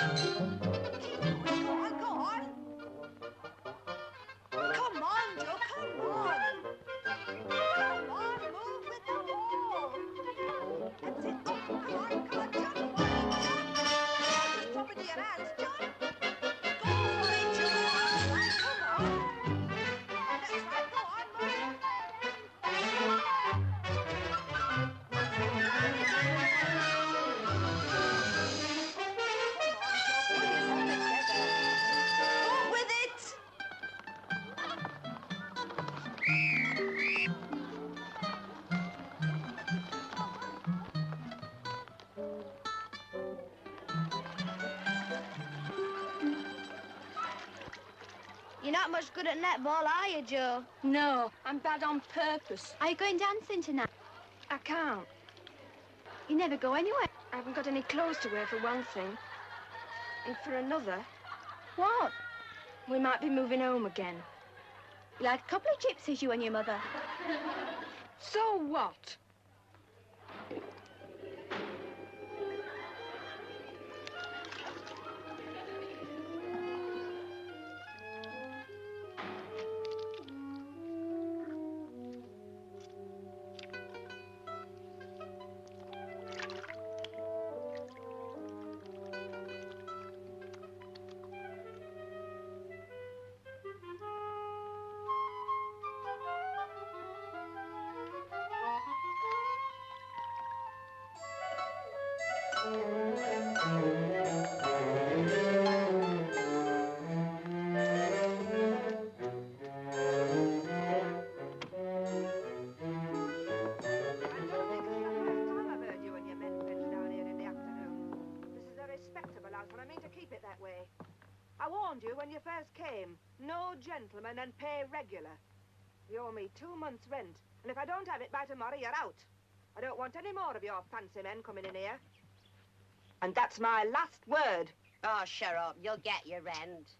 Go on. Come on, Joe, come on. Come on, move with the ball. That's it. Oh, come on, John. Just drop into your hands, John. Go for it, Joe. All right, come on. That's right, go on, move. With it! You're not much good at netball, are you, Joe? No, I'm bad on purpose. Are you going dancing tonight? I can't. You never go anywhere. I haven't got any clothes to wear, for one thing. And for another, What? we might be moving home again. You're like a couple of gypsies, you and your mother. So what? I warned you when you first came. No gentleman and pay regular. You owe me 2 months' rent, and if I don't have it by tomorrow, you're out. I don't want any more of your fancy men coming in here. And that's my last word. Oh, shut up. You'll get your rent.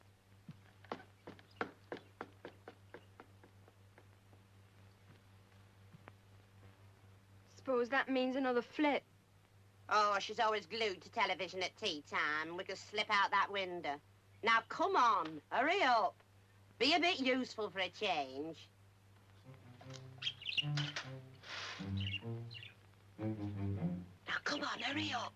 Suppose that means another flip. Oh, she's always glued to television at tea time. We could slip out that window. Now, come on. Hurry up. Be a bit useful for a change. Now, come on. Hurry up.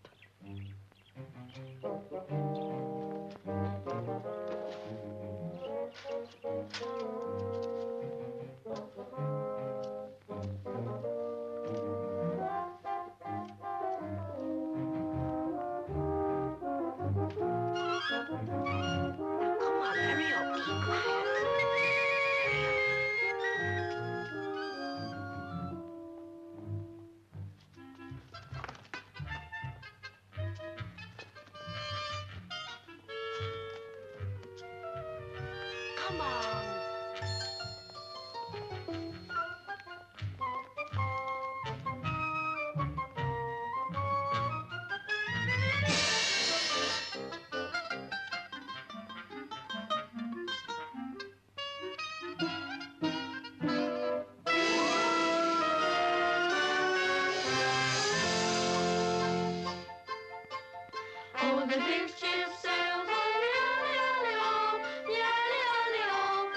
Come on. Oh, the big ship sails on the alley, alley, oh, the alley, alley, oh.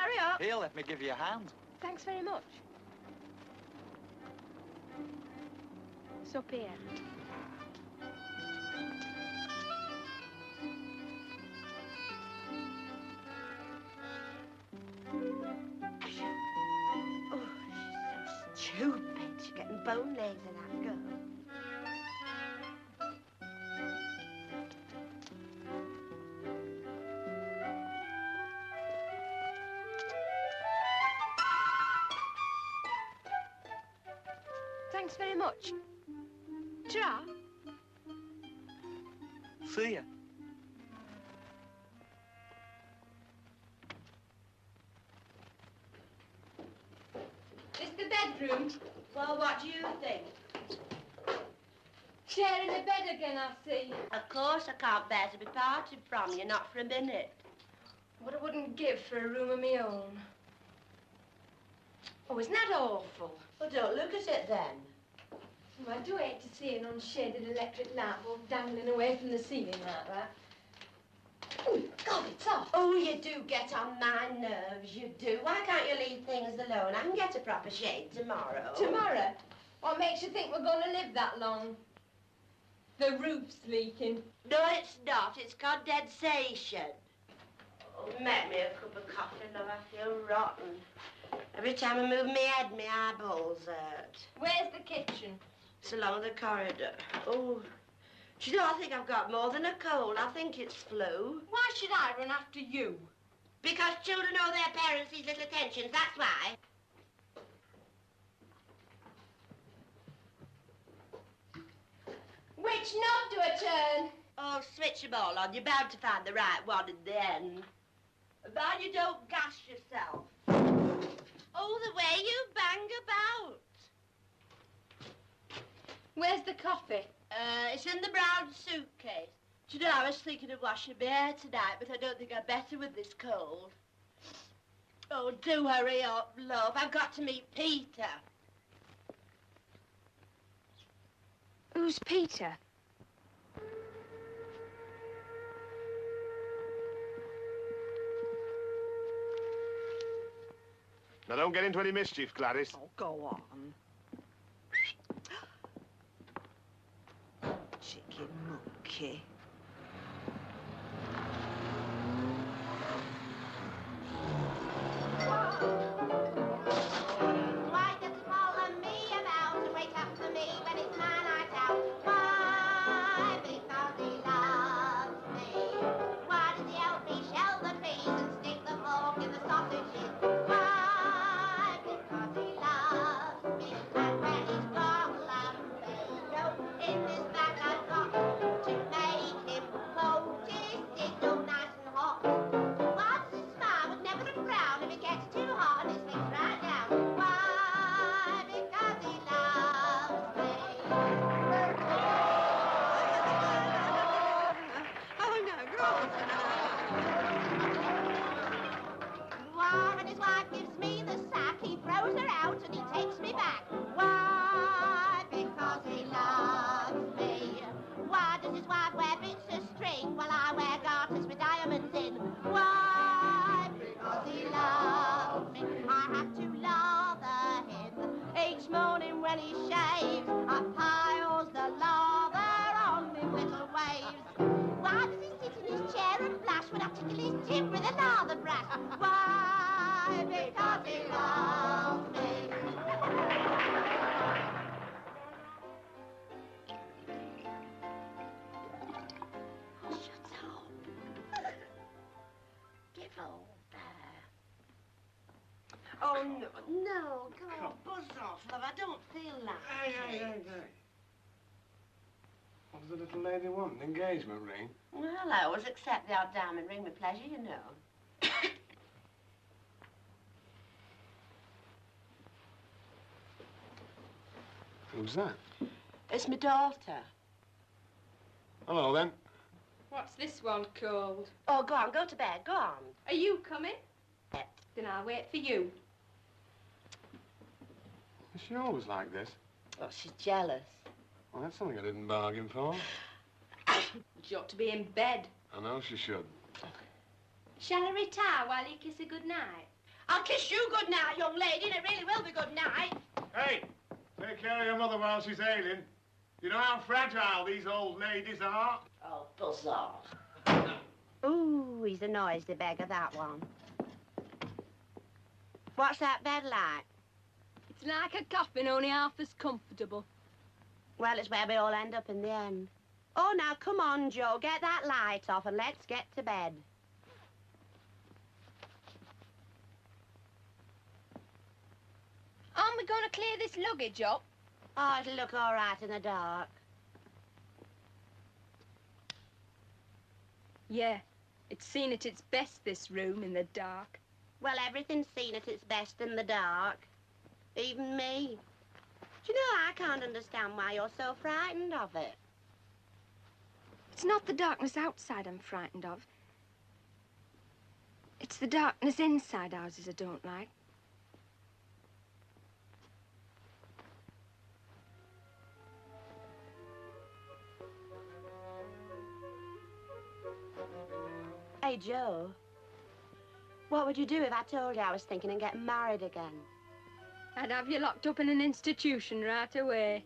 hurry up. Here, let me give you a hand. Thanks very much. It's up here. Oh, she's so stupid. She's getting bone legs in that girl. Thanks very much. Ta-ra. See ya. This the bedroom. Well, what do you think? Sharing the bed again, I see. Of course I can't bear to be parted from you, not for a minute. What I wouldn't give for a room of my own. Oh, isn't that awful? Well, don't look at it then. Oh, I do hate to see an unshaded electric lamp all dangling away from the ceiling like that. Oh, God, it's off. Oh, you do get on my nerves, you do. Why can't you leave things alone? I can get a proper shade tomorrow. Tomorrow? What makes you think we're going to live that long? The roof's leaking. No, it's not. It's condensation. Oh, make me a cup of coffee, love. I feel rotten. Every time I move my head, my eyeballs hurt. Where's the kitchen? It's along the corridor. Oh, do you know, I think I've got more than a cold. I think it's flu. Why should I run after you? Because children owe their parents these little attentions, that's why. Which knob do I turn? Oh, switch them all on. You're bound to find the right one in the end. Mind you don't gas yourself. Oh, the way you bang about. Where's the coffee? It's in the brown suitcase. Do you know, I was thinking of washing my hair tonight, but I don't think I'm better with this cold. Oh, do hurry up, love. I've got to meet Peter. Who's Peter? Now, don't get into any mischief, Gladys. Oh, go on. Chicken monkey. Why does it follow me about and wait up for me when it's my night out? Why? Because he loves me. Why does he help me shell the peas and stick the fork in the sausages? Why? Because he loves me. And when he's got lumbago in his back, I've got to make him poached still nice and hot. Why does he smile with never a frown if it gets too hot and his things right down? Why? Because he loves me. Oh, no, go on. Why, when his wife gives me the sack, he throws her out and he takes me back. Why? Because he loves me. Why does his wife wear bits of string while I wear garters with diamonds in? Why? Because he loves me. I have to lather him each morning when he shaves. I piles the lather on in little waves. Why does he sit in his chair and blush when I tickle his chin with a lather brush? Why? Because he loves me. Oh, shut up. Give all there. Oh, no, come on, buzz off, love. I don't feel like it. What does the little lady want? An engagement ring? Well, I always accept the odd diamond ring with pleasure, you know. Who's that? It's my daughter. Hello, then. What's this one called? Oh, go on, go to bed, go on. Are you coming? Yeah. Then I'll wait for you. Is she always like this? Oh, she's jealous. Well, that's something I didn't bargain for. She ought to be in bed. I know she should. Shall I retire while you kiss her good night? I'll kiss you good night, young lady, and it really will be good night. Hey, take care of your mother while she's ailing. You know how fragile these old ladies are? Oh, buzz off. Ooh, he's a noisy beggar, that one. What's that bed like? It's like a coffin, only half as comfortable. Well, it's where we all end up in the end. Oh, now, come on, Joe. Get that light off and let's get to bed. Aren't we going to clear this luggage up? Oh, it'll look all right in the dark. Yeah, it's seen at its best, this room, in the dark. Well, everything's seen at its best in the dark. Even me. Do you know, I can't understand why you're so frightened of it. It's not the darkness outside I'm frightened of. It's the darkness inside houses I don't like. Hey, Joe. What would you do if I told you I was thinking of getting married again? I'd have you locked up in an institution right away.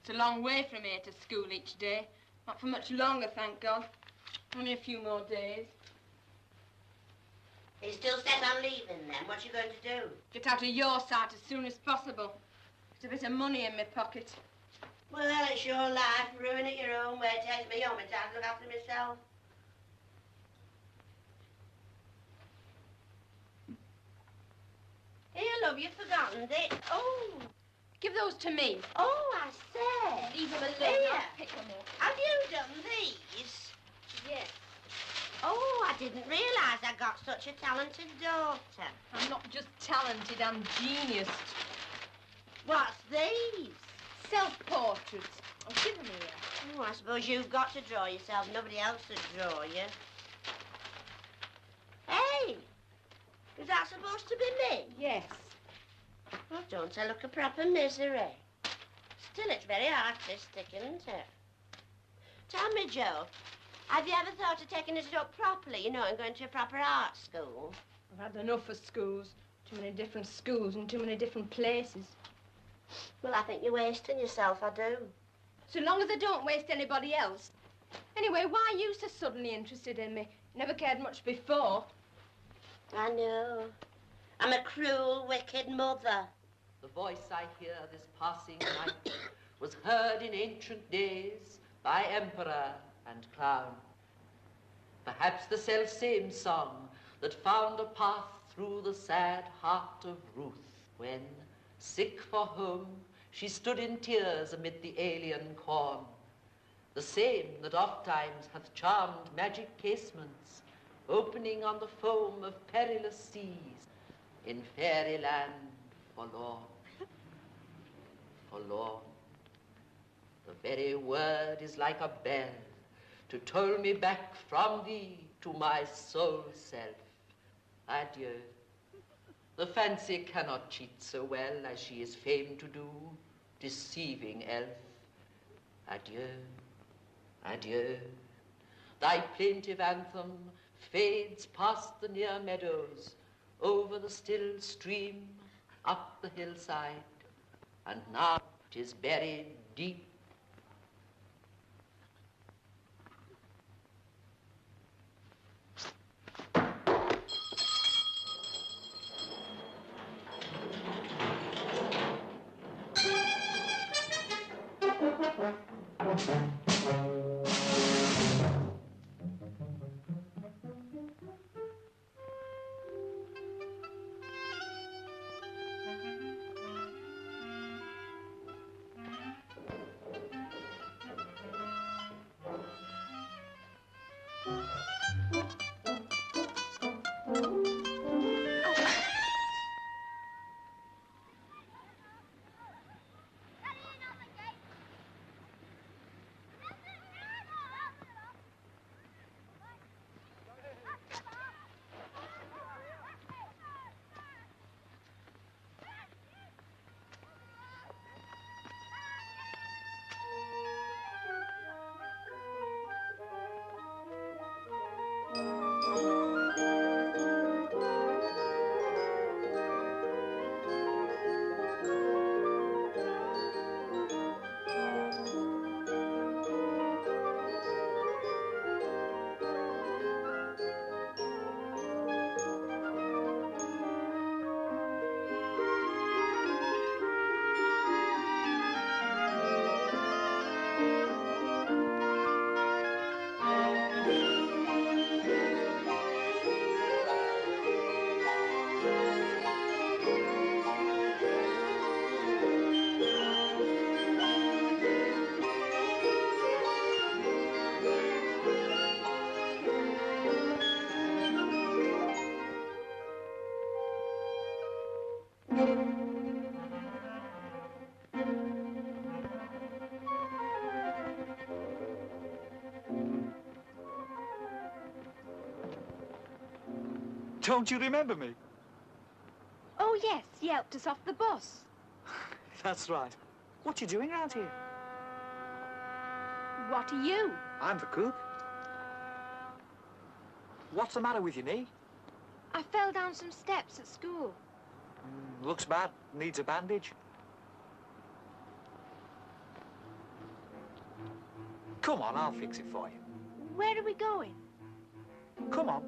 It's a long way from here to school each day. Not for much longer, thank God. Only a few more days. Are you still set on leaving then? What you going to do? Get out of your sight as soon as possible. There's a bit of money in my pocket. Well, it's your life. Ruin it your own way. It takes me home and time to look after myself. Here, love, you've forgotten this. Oh. Give those to me. Oh, I say. Leave them alone. Here. I'll pick them up. Have you done these? Yes. Oh, I didn't realise I got such a talented daughter. I'm not just talented, I'm genius. What's these? Self-portraits. Oh, give them here. Oh, I suppose you've got to draw yourself. Nobody else would draw you. Hey, is that supposed to be me? Yes. Oh, don't I look a proper misery? Still, it's very artistic, isn't it? Tell me, Joe, have you ever thought of taking it up properly, you know, and going to a proper art school? I've had enough of schools. Too many different schools and too many different places. Well, I think you're wasting yourself, I do. So long as I don't waste anybody else. Anyway, why are you so suddenly interested in me? Never cared much before. I know. I'm a cruel, wicked mother. The voice I hear this passing night was heard in ancient days by emperor and clown. Perhaps the self-same song that found a path through the sad heart of Ruth when, sick for home, she stood in tears amid the alien corn. The same that oft-times hath charmed magic casements, opening on the foam of perilous seas, in fairyland forlorn. Forlorn. The very word is like a bell to toll me back from thee to my soul self. Adieu. The fancy cannot cheat so well as she is famed to do, deceiving elf. Adieu. Adieu. Thy plaintive anthem fades past the near meadows, over the still stream, up the hillside, and now it is buried deep. Don't you remember me? Oh, yes, he helped us off the bus. That's right. What you doing around here? What are you? I'm the cook. What's the matter with your knee? I fell down some steps at school. Looks bad. Needs a bandage. Come on, I'll fix it for you. Where are we going? Come on.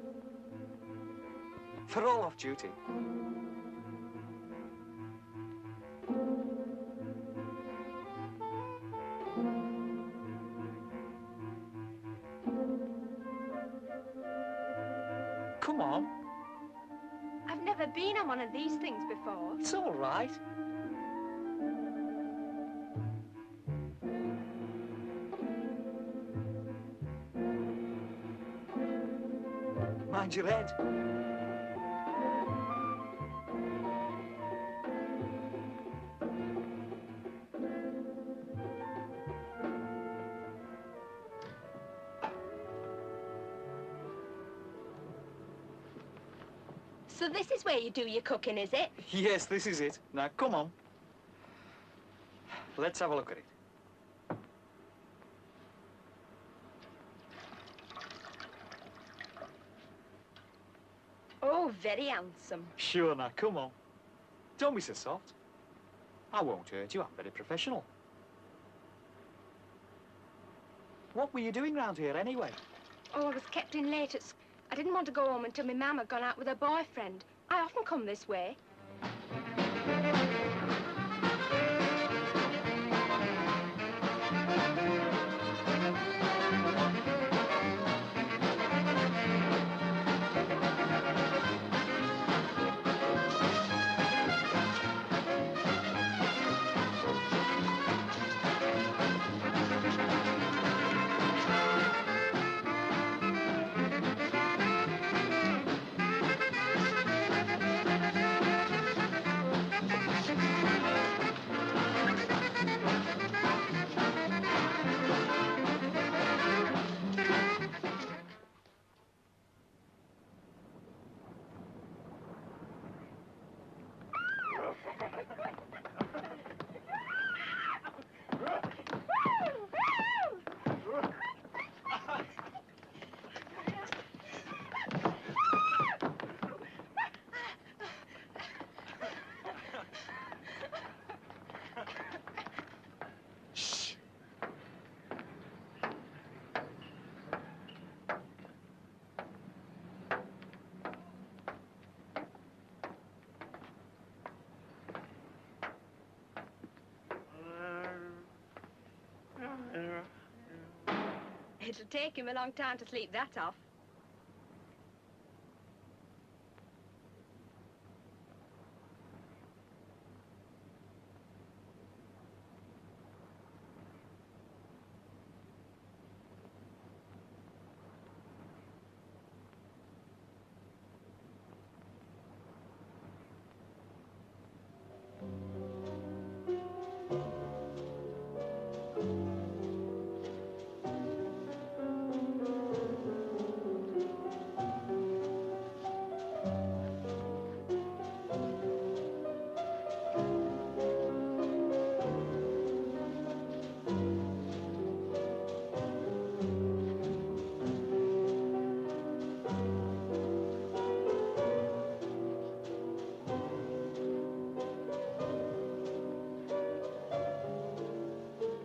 They're all off duty. Come on. I've never been on one of these things before. It's all right. Mind your head. So this is where you do your cooking, is it? Yes, this is it. Now, come on. Let's have a look at it. Oh, very handsome. Sure, now, come on. Don't be so soft. I won't hurt you. I'm very professional. What were you doing round here, anyway? Oh, I was kept in late at school. I didn't want to go home until my mum had gone out with her boyfriend. I often come this way. It'll take him a long time to sleep that off.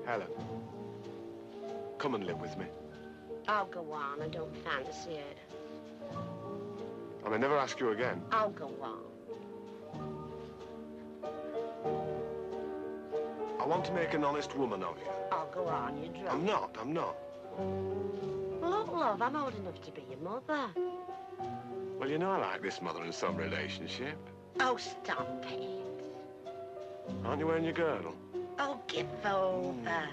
Helen, come and live with me. I'll go on. I don't fancy it. I may never ask you again. I'll go on. I want to make an honest woman of you. I'll go on, you drunk. I'm not. Look, love, I'm old enough to be your mother. Well, you know I like this mother and son relationship. Oh, stop it. Aren't you wearing your girdle? Oh, give over.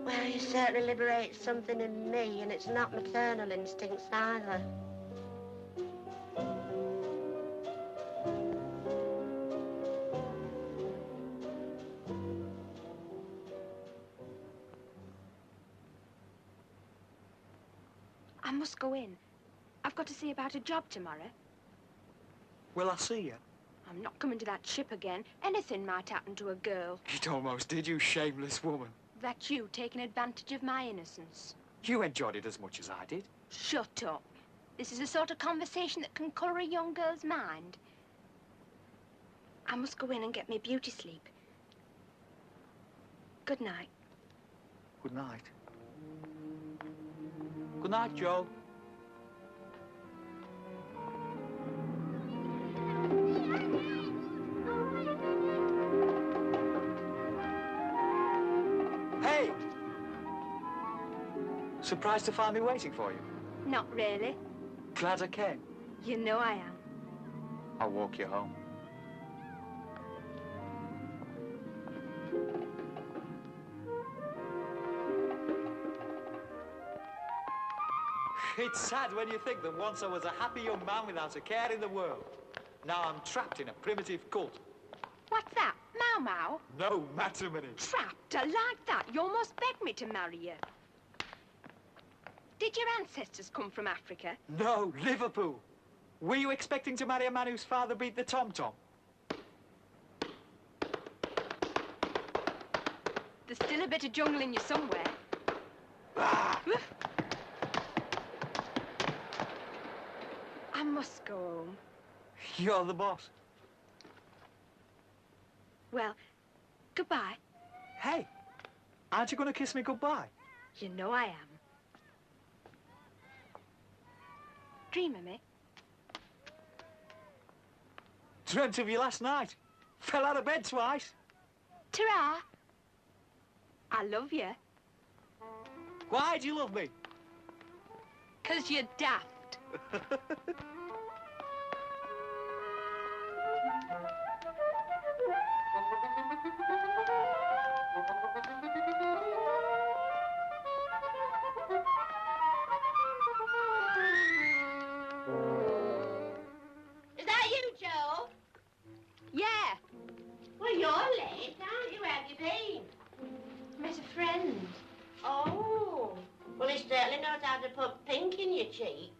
Well, you certainly liberate something in me, and it's not maternal instincts either. I must go in. I've got to see about a job tomorrow. Will I see you? I'm not coming to that ship again. Anything might happen to a girl. It almost did, you shameless woman. That's you taking advantage of my innocence. You enjoyed it as much as I did. Shut up. This is the sort of conversation that can colour a young girl's mind. I must go in and get me beauty sleep. Good night. Good night. Good night, Joe. Hey! Surprised to find me waiting for you? Not really. Glad I came. You know I am. I'll walk you home. It's sad when you think that once I was a happy young man without a care in the world. Now I'm trapped in a primitive cult. What's that? Mau Mau? No matrimony. Trapped? I like that. You almost begged me to marry you. Did your ancestors come from Africa? No, Liverpool. Were you expecting to marry a man whose father beat the tom-tom? There's still a bit of jungle in you somewhere. Ah! I must go home. You're the boss. Well, goodbye. Hey, aren't you going to kiss me goodbye? You know I am. Dream of me. Dreamt of you last night. Fell out of bed twice. Ta-ra. I love you. Why do you love me? 'Cause you're daft. Is that you, Joe? Yeah. Well, you're late, aren't you? Where have you been? Met a friend. Oh. Well, he certainly knows how to put pink in your cheeks.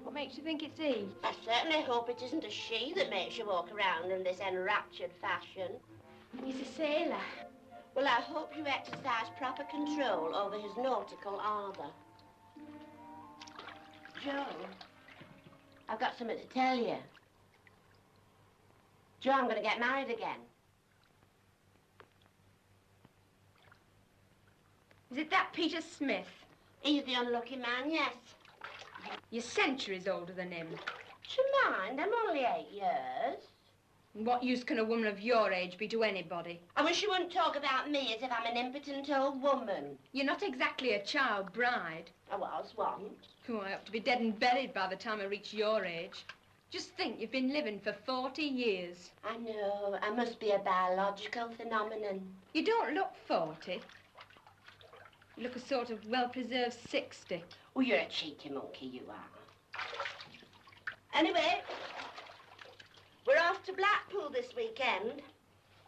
What makes you think it's he? I certainly hope it isn't a she that makes you walk around in this enraptured fashion. He's a sailor. Well, I hope you exercise proper control over his nautical ardour. Joe, I've got something to tell you. Joe, I'm going to get married again. Is it that Peter Smith? He's the unlucky man, yes. You're centuries older than him. Do you mind? I'm only 8 years. What use can a woman of your age be to anybody? I wish you wouldn't talk about me as if I'm an impotent old woman. You're not exactly a child bride. I was once. Oh, I ought to be dead and buried by the time I reach your age. Just think, you've been living for 40 years. I know. I must be a biological phenomenon. You don't look 40. You look a sort of well-preserved 60. Oh, you're a cheeky monkey, you are. Anyway, we're off to Blackpool this weekend.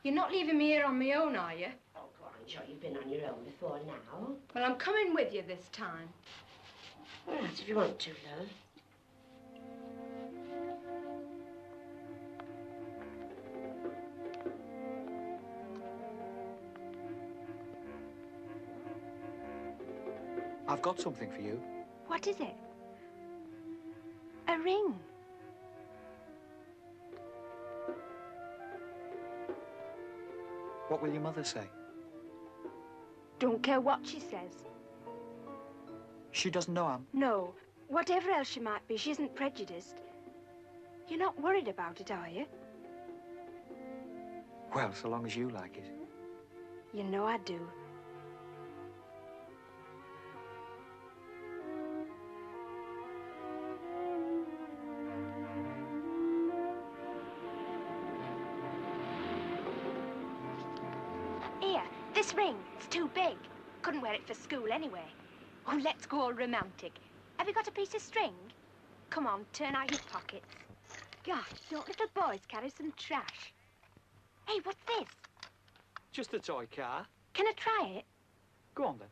You're not leaving me here on my own, are you? Oh, go on, sure, you've been on your own before now. Well, I'm coming with you this time. All right, if you want to, love. I've got something for you. What is it? A ring. What will your mother say? Don't care what she says. She doesn't know I'm... No, whatever else she might be, she isn't prejudiced. You're not worried about it, are you? Well, so long as you like it. You know I do. Here, this ring. It's too big. Couldn't wear it for school anyway. Oh, let's go all romantic. Have you got a piece of string? Come on, turn out your pockets. Gosh, don't little boys carry some trash? Hey, what's this? Just a toy car. Can I try it? Go on, then.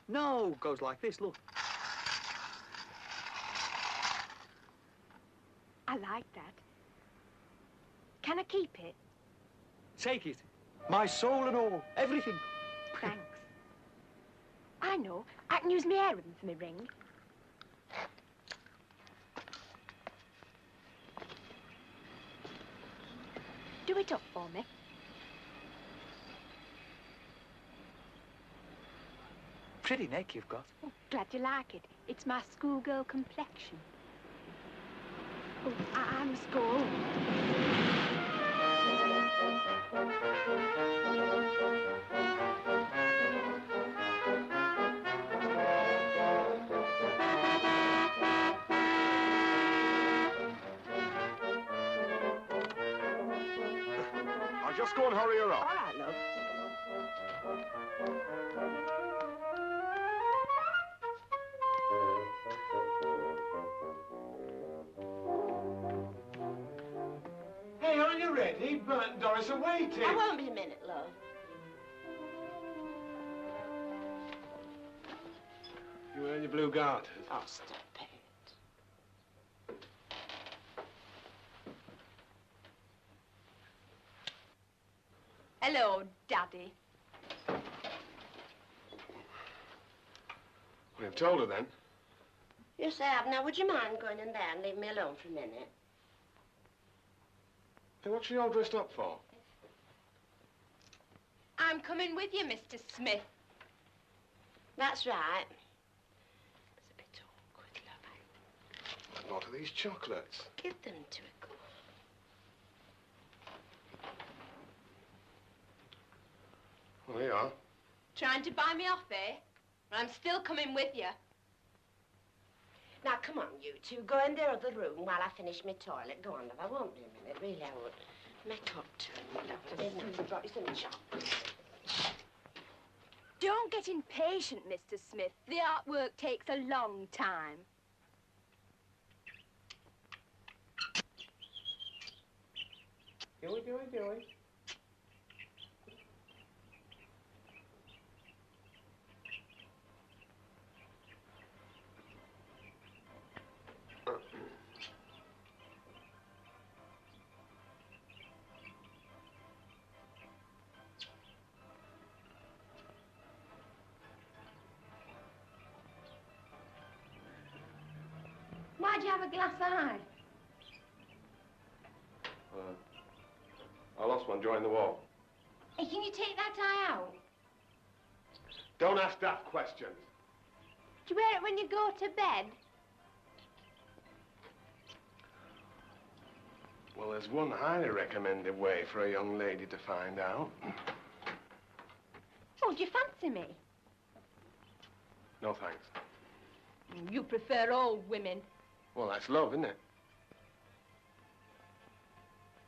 No, goes like this, look. I like that. Can I keep it? Take it. My soul and all. Everything. Thanks. I know. I can use my hair ribbon for my ring. Do it up for me. Pretty neck you've got. Oh, glad you like it. It's my schoolgirl complexion. Oh, I must go home. I'll just go and hurry her up. All right, love. Hey, are you ready? Bert and Doris are waiting. I won't be a minute, love. You wearing your blue garters? Oh, stop it. Hello, Daddy. Well, you've told her then. Yes, I have. Now, would you mind going in there and leave me alone for a minute? Hey, what's she all dressed up for? I'm coming with you, Mr. Smith. That's right. It's a bit awkward, love. What are these chocolates? Give them to her. Go on. Well, here you are. Trying to buy me off, eh? Well, I'm still coming with you. Now, come on, you two. Go in their other room while I finish my toilet. Go on, love. I won't be a minute. Really, I won't. Make up to him, love. I didn't know you brought you some chocolate. Don't get impatient, Mr. Smith. The artwork takes a long time. Joey. Why'd you have a glass eye? I lost one during the war. Hey, can you take that eye out? Don't ask daft questions. Do you wear it when you go to bed? Well, there's one highly recommended way for a young lady to find out. Oh, do you fancy me? No, thanks. You prefer old women. Well, that's love, isn't it?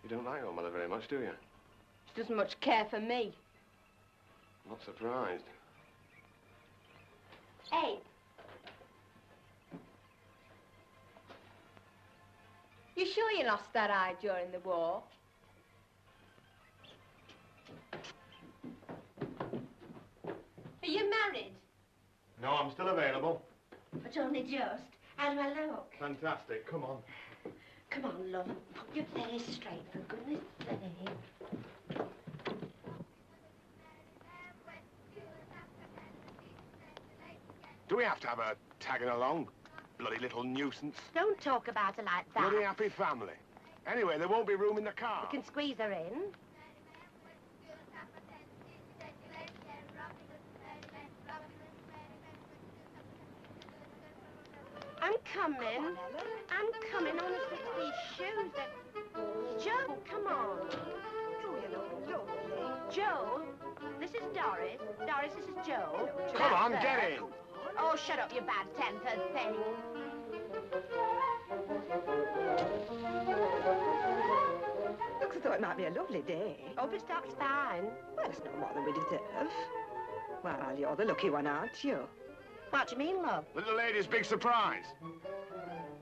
You don't like your mother very much, do you? She doesn't much care for me. I'm not surprised. Hey. You sure you lost that eye during the war? Are you married? No, I'm still available. But only just. How do I look? Fantastic. Come on. Come on, love. Put your face straight, for goodness sake. Do we have to have her tagging along? Bloody little nuisance. Don't talk about her like that. Bloody happy family. Anyway, there won't be room in the car. You can squeeze her in. I'm coming. I'm coming. I want to fix these shoes. Joe, come on. Oh, you look lovely. Joe, this is Doris. Doris, this is Joe. Come on, get in. Oh, shut up, you bad-tempered thing. Looks as though it might be a lovely day. Hope it stops fine. Well, it's no more than we deserve. Well, you're the lucky one, aren't you? What do you mean, love? Little lady's big surprise.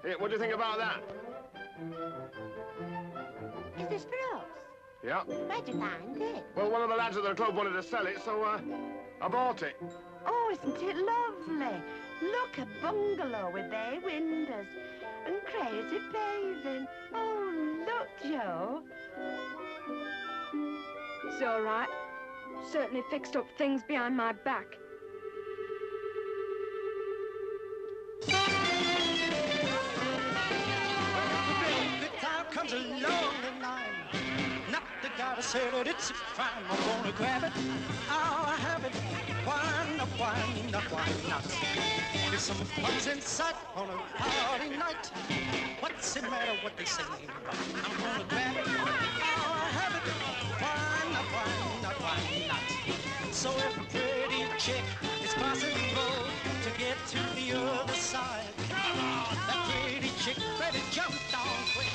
Here, what do you think about that? Is this for us? Yeah. Where'd you find it? Well, one of the lads at the club wanted to sell it, so, I bought it. Oh, isn't it lovely? Look, a bungalow with bay windows and crazy paving. Oh, look, Joe. It's all right. Certainly fixed up things behind my back. Good time comes along and I'm not the guy to say that it's a crime. I'm gonna grab it, I'll have it. Why not, why not, why not? There's some fun's in sight on a party night. What's the matter, what they say? I'm gonna grab it, I'll have it. Why not, why not, why not? So if a pretty chick is crossing the road to get to the other side, that pretty chick better jump down quick.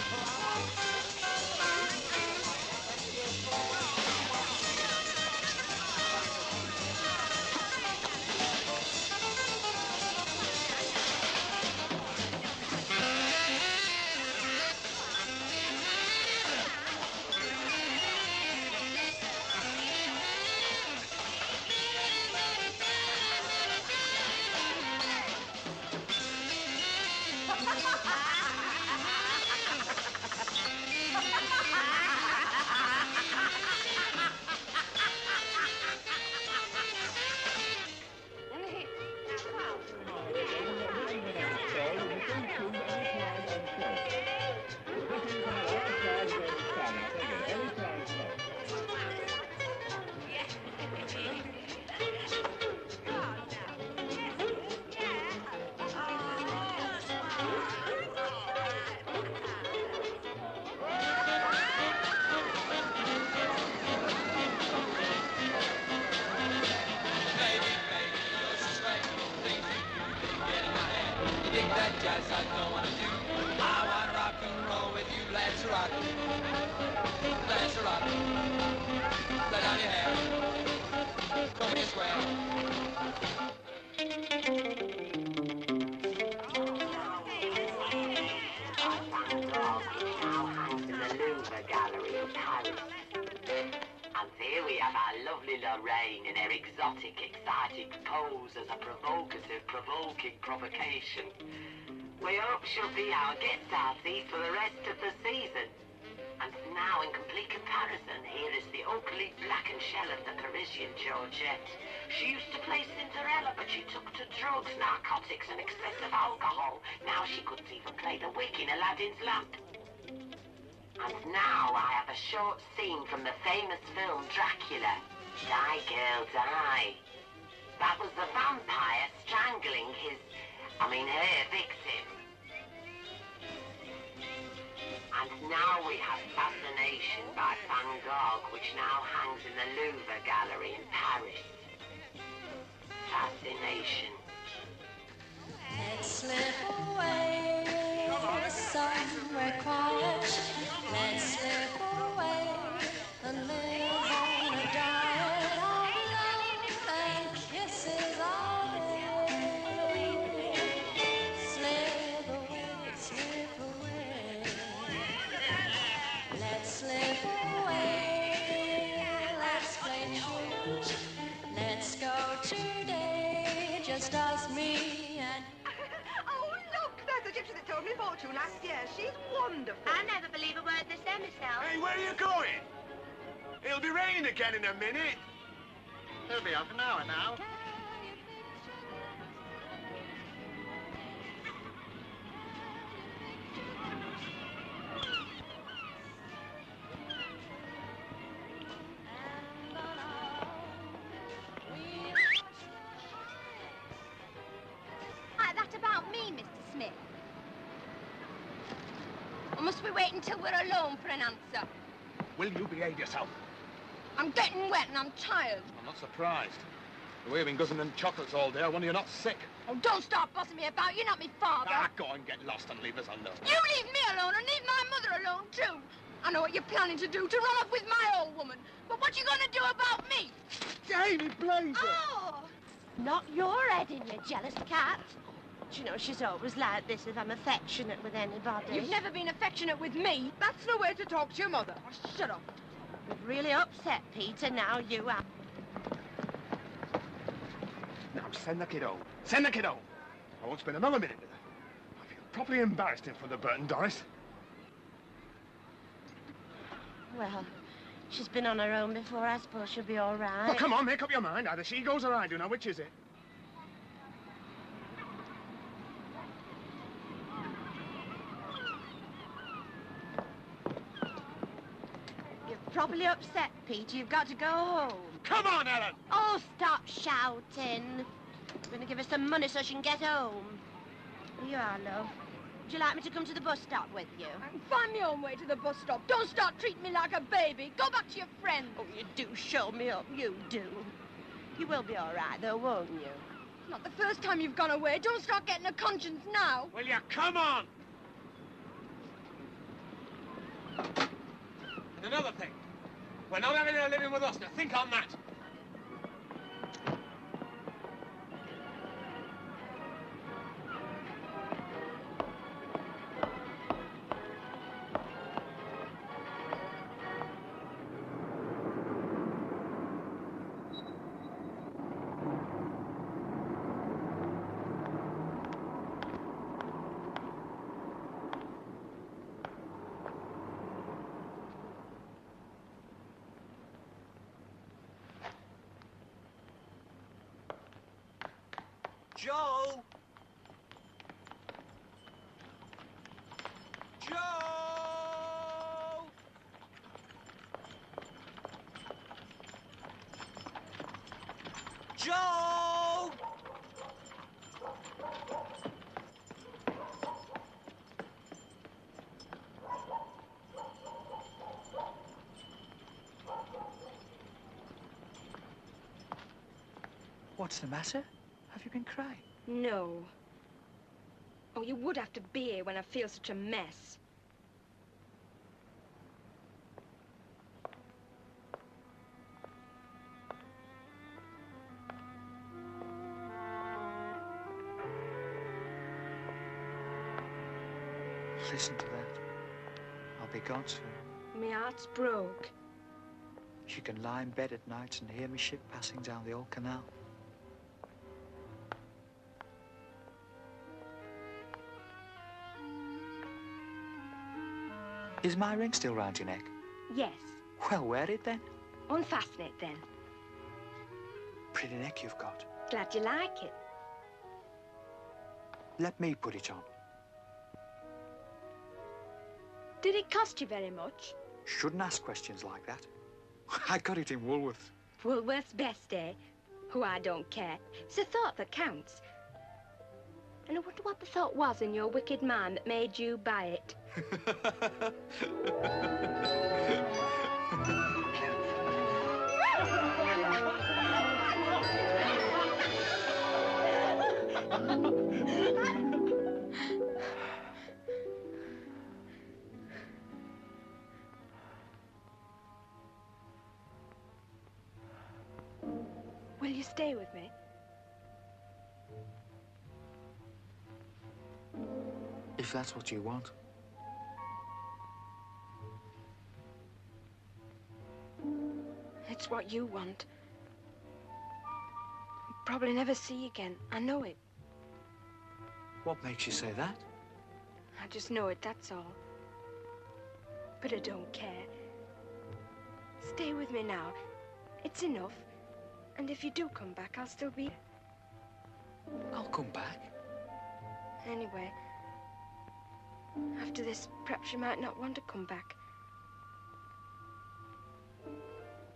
Lorraine in her exotic, exciting pose as a provocative, provoking provocation. We hope she'll be our guest artiste for the rest of the season. And now, in complete comparison, here is the ugly blackened shell of the Parisian Georgette. She used to play Cinderella, but she took to drugs, narcotics, and excessive alcohol. Now she couldn't even play the wig in Aladdin's lamp. And now I have a short scene from the famous film Dracula. Die, girl, die. That was the vampire strangling her victim. And now we have Fascination by Van Gogh, which now hangs in the Louvre Gallery in Paris. Fascination. Let's slip away somewhere quiet. Let's slip away and live on a diet of love and kisses all day. Slip away. Let's slip away. Let's play shoot. Let's go today, just us, me and... Oh, look, there's the gypsy that told me fortune last year. She's wonderful. I never believe a word they say myself. Hey, where are you going? It'll be raining again in a minute. It'll be half an hour now. That about me, Mr. Smith? Or must we wait until we're alone for an answer? Will you behave yourself? I'm getting wet and I'm tired. I'm not surprised. The way you've been guzzling chocolates all day, I wonder you're not sick. Oh, don't start bossing me about. You're not me father. Ah, go and get lost and leave us alone. You leave me alone and leave my mother alone, too. I know what you're planning to do, to run off with my old woman. But what you gonna do about me? Davy Blazer! Oh! Not your head in, you jealous cat. Do you know, she's always like this if I'm affectionate with anybody. You've never been affectionate with me. That's no way to talk to your mother. Oh, shut up. You've really upset Peter, now you are. Now, send the kid home. Send the kid home. I won't spend another minute with her. I feel properly embarrassed in front of Bert and Doris. Well, she's been on her own before. I suppose she'll be all right. Well, come on, make up your mind. Either she goes or I do. Now, which is it? You're properly upset, Peter. You've got to go home. Come on, Ellen! Oh, stop shouting. You're going to give her some money so she can get home. Here you are, love. Would you like me to come to the bus stop with you? I can find my own way to the bus stop. Don't start treating me like a baby. Go back to your friend. Oh, you do show me up. You do. You will be all right, though, won't you? It's not the first time you've gone away. Don't start getting a conscience now. Will you come on? And another thing. We're not having her living with us. Now, think on that. Joe! Joe! Joe! What's the matter? Have you been crying? No. Oh, you would have to be here when I feel such a mess. Listen to that. I'll be gone soon. My heart's broke. You can lie in bed at night and hear me ship passing down the old canal. Is my ring still round your neck? Yes. Well, wear it then. Unfasten it then. Pretty neck you've got. Glad you like it. Let me put it on. Did it cost you very much? Shouldn't ask questions like that. I got it in Woolworths. Woolworth's best, eh? Oh, I don't care. It's the thought that counts. And I wonder what the thought was in your wicked mind that made you buy it. Will you stay with me? If that's what you want. It's what you want. I'll probably never see you again. I know it. What makes you say that? I just know it, that's all. But I don't care. Stay with me now. It's enough. And if you do come back, I'll still be... I'll come back. Anyway, after this, perhaps you might not want to come back.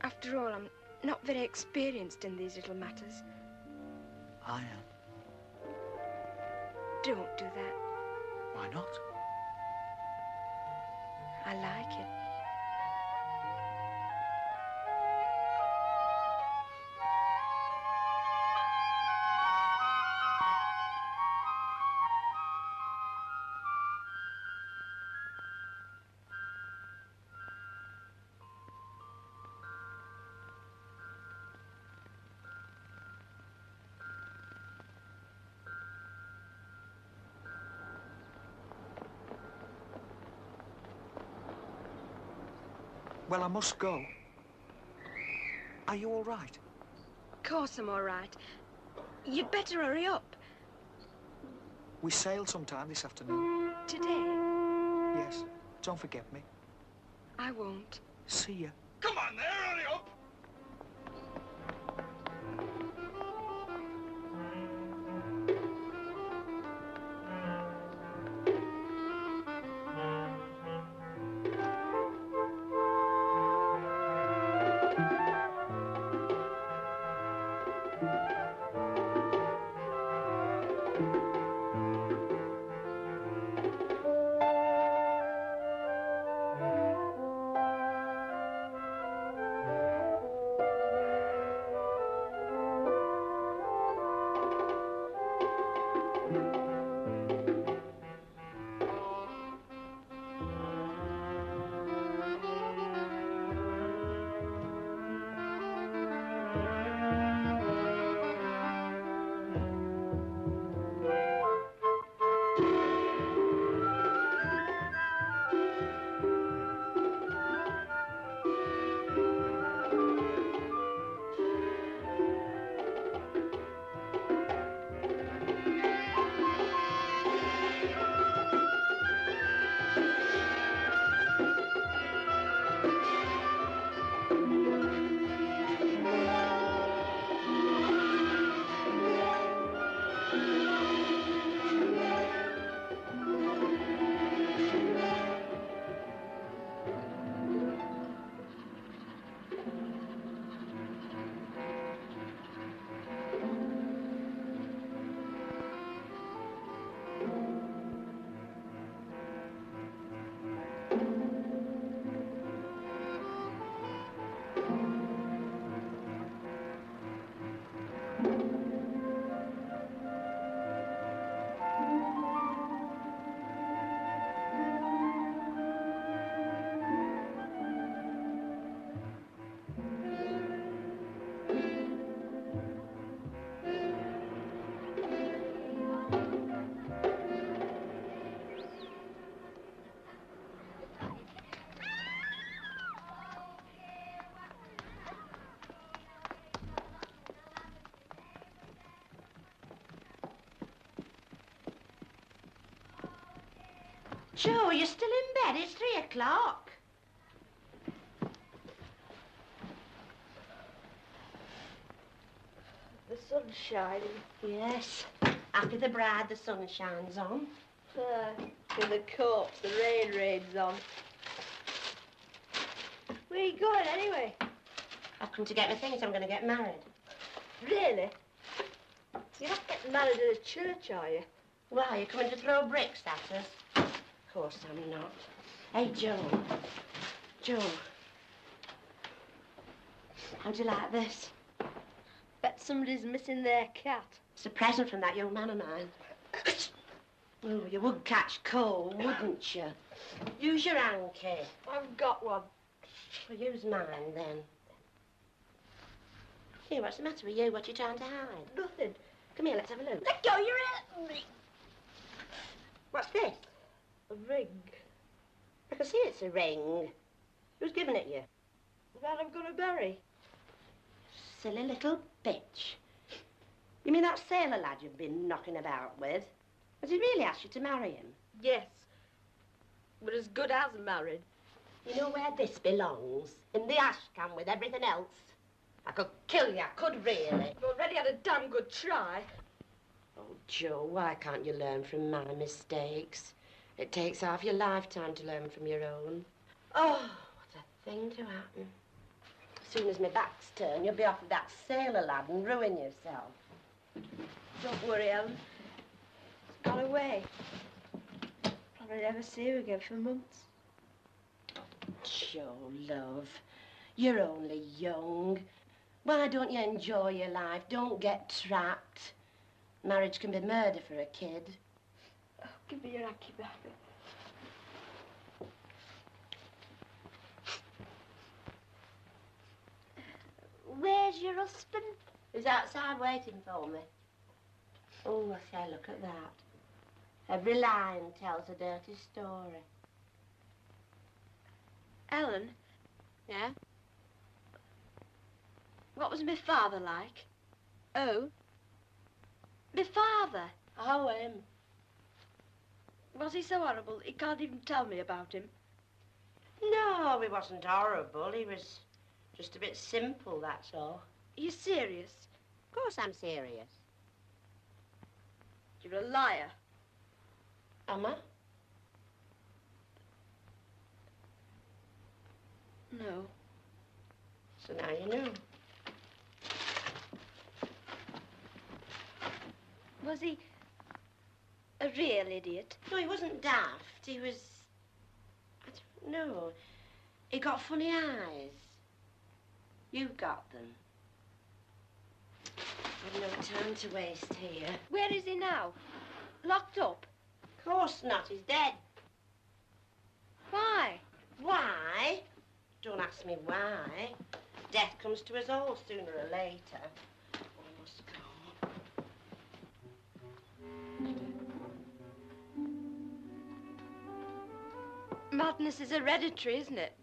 After all, I'm not very experienced in these little matters. I am. Don't do that. Why not? I like it. Well, I must go. Are you all right? Of course I'm all right. You'd better hurry up. We sail sometime this afternoon. Today? Yes. Don't forget me. I won't. See ya. Come on there, hurry up! Joe, you're still in bed. It's 3 o'clock. The sun's shining. Yes. After the bride, the sun shines on. In the corpse, the rain rains on. Where are you going, anyway? I've come to get my things. I'm going to get married. Really? You're not getting married at a church, are you? Why, you're coming to throw bricks at us? course I'm not. Hey, Joe. Joe. How'd you like this? Bet somebody's missing their cat. It's a present from that young man of mine. Oh, you would catch cold, wouldn't you? Use your hanky. I've got one. Well, use mine, then. Here, what's the matter with you? What are you trying to hide? Nothing. Come here, let's have a look. Let go, you're hurting me. What's this? A ring. I can see it's a ring. Who's given it you? The man I'm going to marry. Silly little bitch. You mean that sailor lad you've been knocking about with? Has he really asked you to marry him? Yes. But as good as married. You know where this belongs? In the ash can with everything else. I could kill you, I could really. I've already had a damn good try. Oh, Joe, why can't you learn from my mistakes? It takes half your lifetime to learn from your own. Oh, what a thing to happen. As soon as my back's turned, you'll be off with that sailor lad and ruin yourself. Don't worry, Ellen. It's gone away. Probably never see you again for months. Joe, love, you're only young. Why don't you enjoy your life? Don't get trapped. Marriage can be murder for a kid. Oh, give me your hanky back. Where's your husband? He's outside waiting for me. Oh, I say, look at that. Every line tells a dirty story. Ellen? Yeah? What was my father like? Oh? My father. Oh, him. Was he so horrible he can't even tell me about him? No, he wasn't horrible. He was just a bit simple, that's all. Are you serious? Of course I'm serious. You're a liar. Am I? No. So now you know. Was he a real idiot? No, he wasn't daft. He was... I don't know. He got funny eyes. You've got them. I've no time to waste here. Where is he now? Locked up? Of course not. He's dead. Why? Why? Don't ask me why. Death comes to us all sooner or later. I must go. Madness is hereditary, isn't it?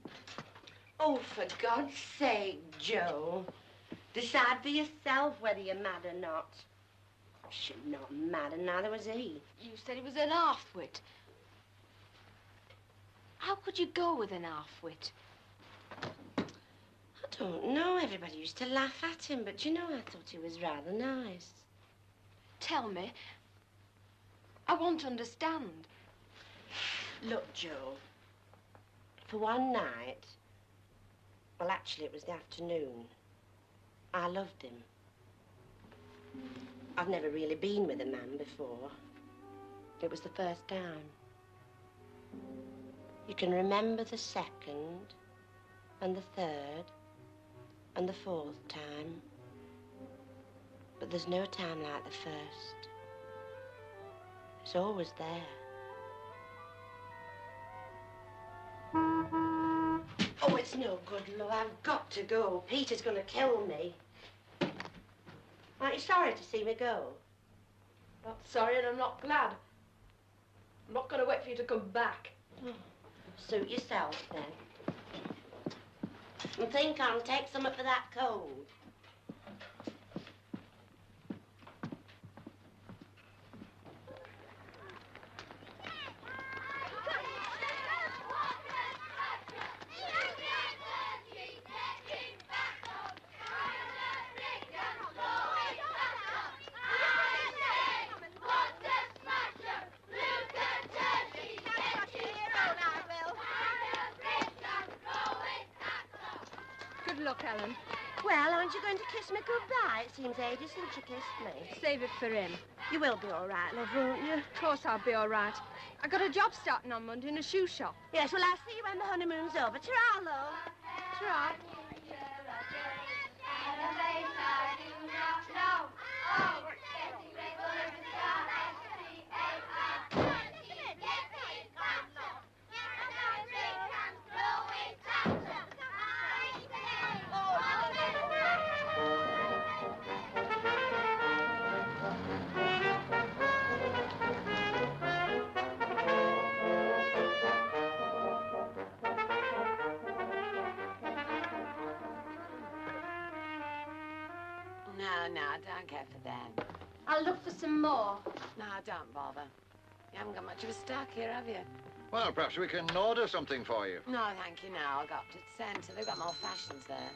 Oh, for God's sake, Joe. Decide for yourself whether you're mad or not. She's not mad, and neither was he. You said he was an half-wit. How could you go with an half-wit? I don't know. Everybody used to laugh at him, but you know, I thought he was rather nice. Tell me. I want to understand. Look, Joe, for one night, well, actually, it was the afternoon, I loved him. I've never really been with a man before. It was the first time. You can remember the second, and the third, and the fourth time. But there's no time like the first. It's always there. Oh, it's no good, love. I've got to go. Peter's going to kill me. Aren't you sorry to see me go? Not sorry, and I'm not glad. I'm not going to wait for you to come back. Oh, suit yourself, then. And think on, take something for that cold. Good luck, Ellen. gentleman. Well, aren't you going to kiss me goodbye? It seems ages since you kissed me. Save it for him. You will be all right, love, won't you? Of course I'll be all right. I got a job starting on Monday in a shoe shop. Yes, well, I'll see you when the honeymoon's over. Ta-ra, love. Ta-ra. No, don't go for that. I'll look for some more. No, don't bother. You haven't got much of a stock here, have you? Well, perhaps we can order something for you. No, thank you, no. I'll go up to the centre. They've got more fashions there.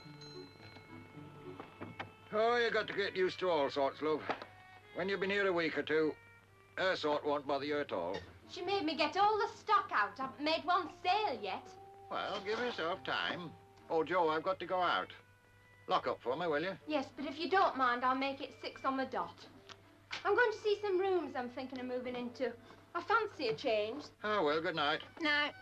Oh, you got to get used to all sorts, love. When you've been here a week or two, her sort won't bother you at all. She made me get all the stock out. I haven't made one sale yet. Well, give yourself time. Oh, Joe, I've got to go out. Lock up for me, will you? Yes, but if you don't mind, I'll make it 6 on the dot. I'm going to see some rooms I'm thinking of moving into. I fancy a change. Oh, well, good night. Night.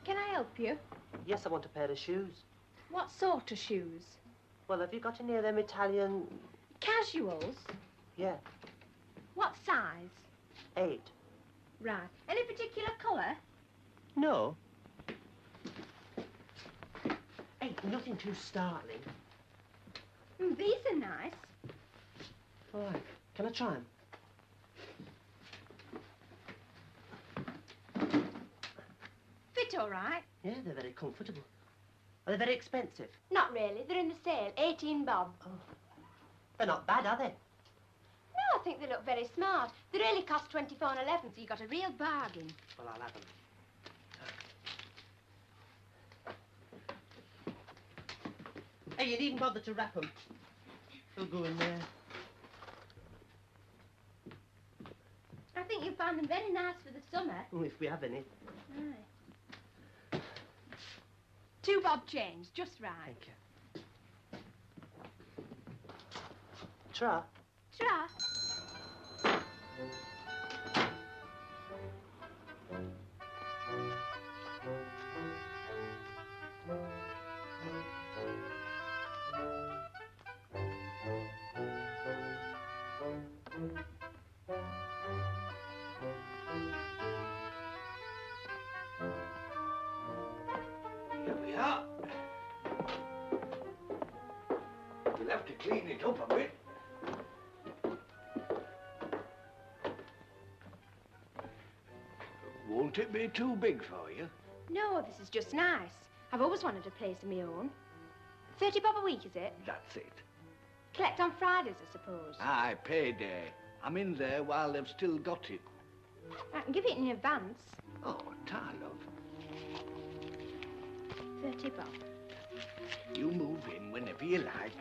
Can I help you? Yes, I want a pair of shoes. What sort of shoes? Well, have you got any of them Italian... Casuals? Yeah, What size? 8. Right. Any particular colour? No. 8, nothing too startling. These are nice. All right, can I try them? Fit all right? Yeah, they're very comfortable. Are they very expensive? Not really. They're in the sale. 18 bob. Oh. They're not bad, are they? No, I think they look very smart. They really cost 24.11, so you got a real bargain. Well, I'll have them. Hey, you needn't bother to wrap them. They'll go in there. I think you'll find them very nice for the summer. Oh, if we have any. Right. 2 bob change, just right. Thank you. Tra. Tra. Here we are. We'll have to clean it up a bit. Won't it be too big for you? No, this is just nice. I've always wanted a place of my own. 30 bob a week, is it? That's it. Collect on Fridays, I suppose. Aye, payday. I'm in there while they've still got it. I can give it in advance. Oh, tar, love. 30 bob. You move in whenever you like.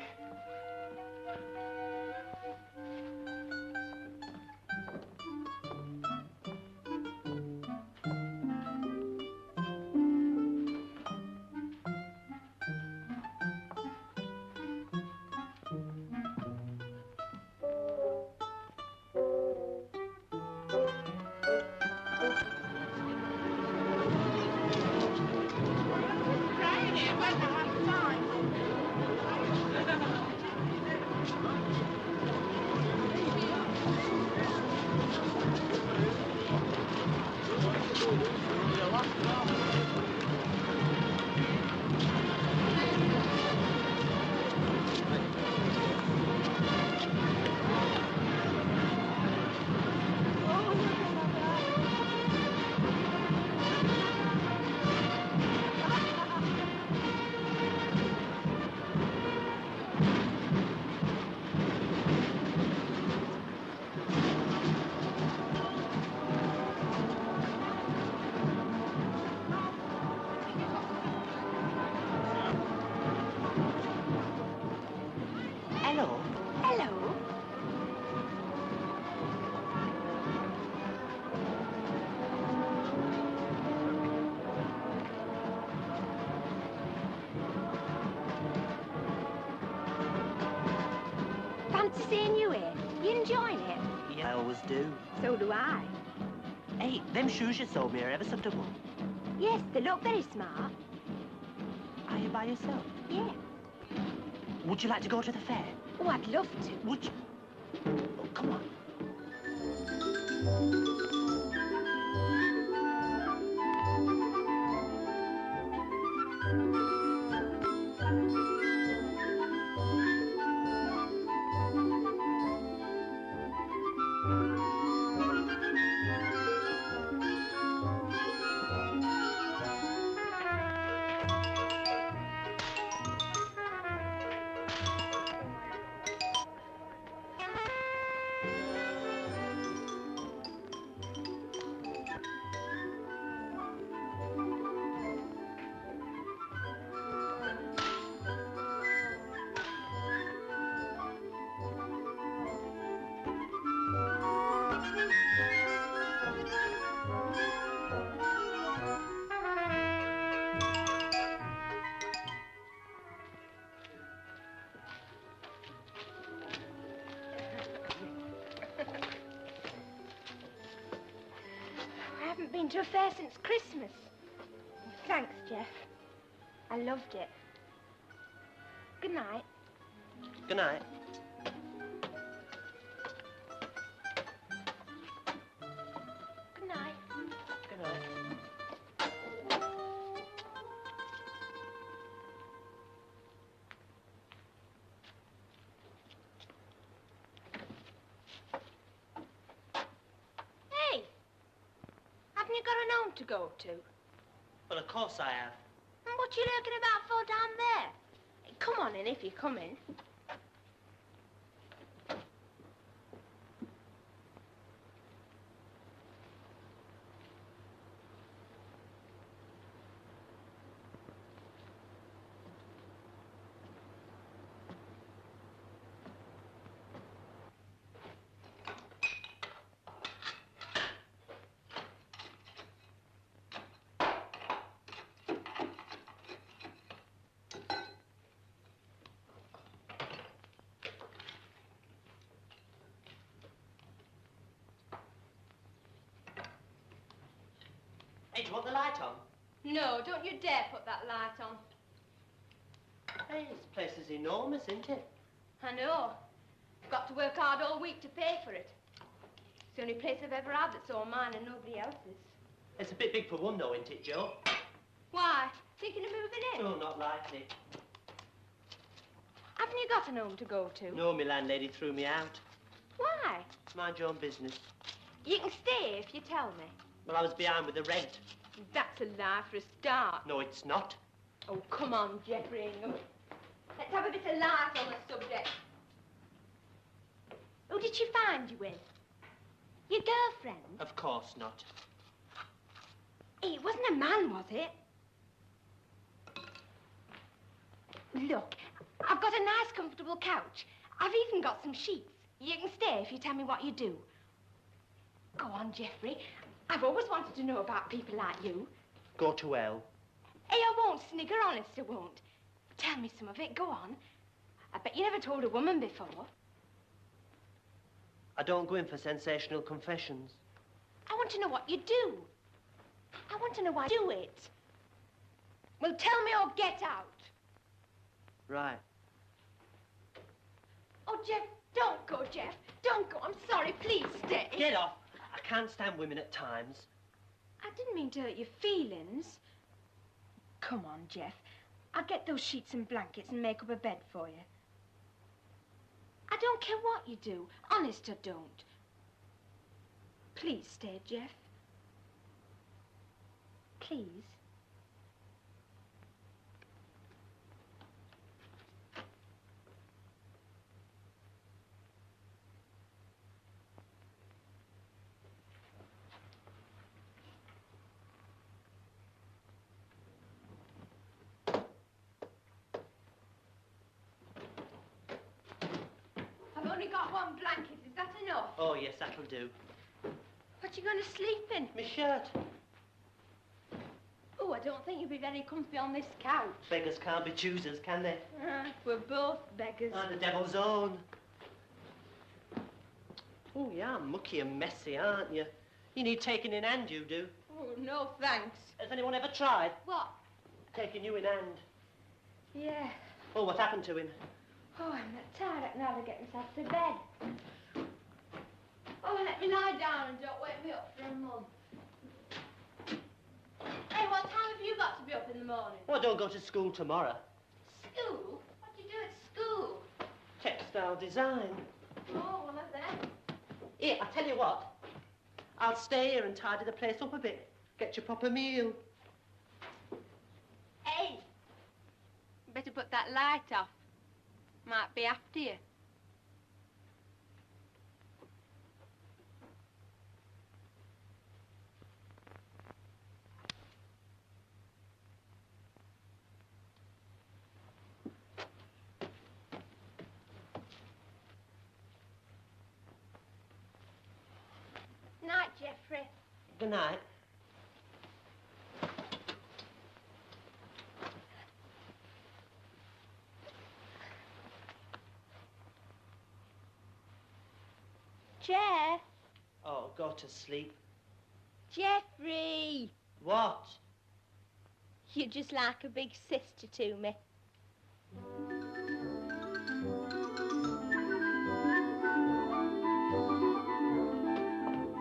Fancy seeing you here. You enjoying it? Yeah, I always do. So do I. Hey, them shoes you sold me are ever so double. Yes, they look very smart. Are you by yourself? Yeah. Would you like to go to the fair? Oh, I'd love to. Would you? Oh, come on. I haven't been to a fair since Christmas. Thanks, Jeff. I loved it. Good night. Good night. Good night. Good night. Hey! Haven't you got an home to go to? Well, of course I have. And what you looking about for down there? Come on in if you're coming. Hey, do you want the light on? No, don't you dare put that light on. Hey, this place is enormous, isn't it? I know. I've got to work hard all week to pay for it. It's the only place I've ever had that's all mine and nobody else's. It's a bit big for one, though, isn't it, Joe? Why? Thinking of moving in? No, not likely. Haven't you got an home to go to? No, my landlady threw me out. Why? Mind your own business. You can stay if you tell me. Well, I was behind with the rent. That's a lie for a start. No, it's not. Oh, come on, Jeffrey Ingham. Let's have a bit of light on the subject. Who did she find you with? Your girlfriend? Of course not. Hey, it wasn't a man, was it? Look, I've got a nice, comfortable couch. I've even got some sheets. You can stay if you tell me what you do. Go on, Jeffrey. I've always wanted to know about people like you. Go to hell. Hey, I won't snigger, honest, I won't. Tell me some of it, go on. I bet you never told a woman before. I don't go in for sensational confessions. I want to know what you do. I want to know why you do it. Well, tell me or get out. Right. Oh, Jeff, don't go, Jeff. Don't go. I'm sorry. Please stay. Get off. I can't stand women at times. I didn't mean to hurt your feelings. Come on, Jeff. I'll get those sheets and blankets and make up a bed for you. I don't care what you do. Honest, I don't. Please stay, Jeff. Please. I've only got one blanket. Is that enough? Oh, yes, that'll do. What you going to sleep in? My shirt. Oh, I don't think you'll be very comfy on this couch. Beggars can't be choosers, can they? We're both beggars. Ah, the devil's own. Oh, yeah, mucky and messy, aren't you? You need taking in hand, you do. Oh, no, thanks. Has anyone ever tried What? taking you in hand? Yeah. Oh, what happened to him? Oh, I'm not tired. I can hardly get myself to bed. Oh, let me lie down and don't wake me up for a month. Hey, what time have you got to be up in the morning? Oh, I don't go to school tomorrow. School? What do you do at school? Textile design. Oh, one of them. Here, I tell you what. I'll stay here and tidy the place up a bit. Get your proper meal. Hey! Better put that light off. Might be after you. Night, Geoffrey. Good night. Jeff. Oh, go to sleep. Geoffrey. What? You're just like a big sister to me.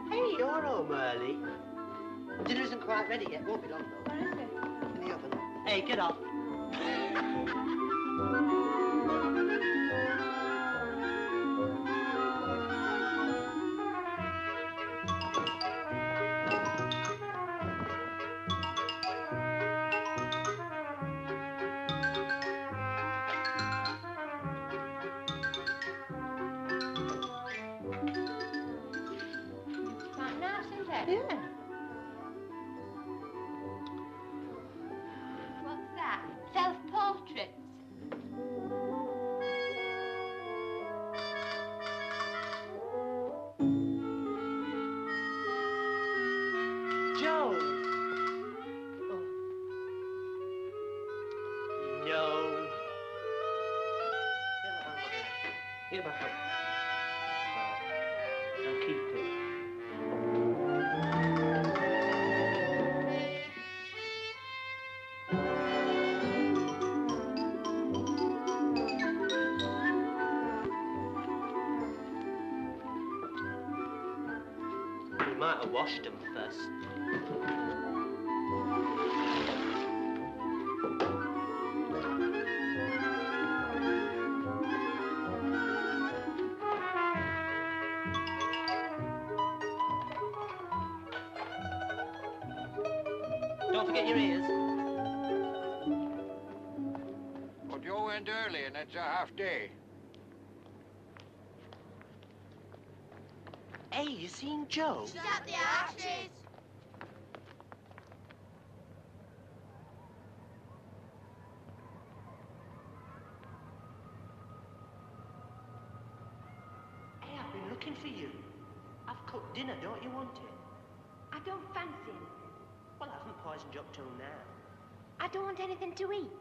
Hey, you're home early. Dinner isn't quite ready yet. Won't be long, though. Where is it? In the oven. Hey, get up. Quite nice, isn't it? Yeah. What's that? Self-portraits. Joe. Oh. No. Here, back up. I'll keep it. We might have washed them first. Don't forget your ears. But you went early and it's a half day. Hey, you seen Joe? She's at the arches. Hey, I've been looking for you. I've cooked dinner, don't you want it? I don't fancy anything. Well, I haven't poisoned you up till now. I don't want anything to eat.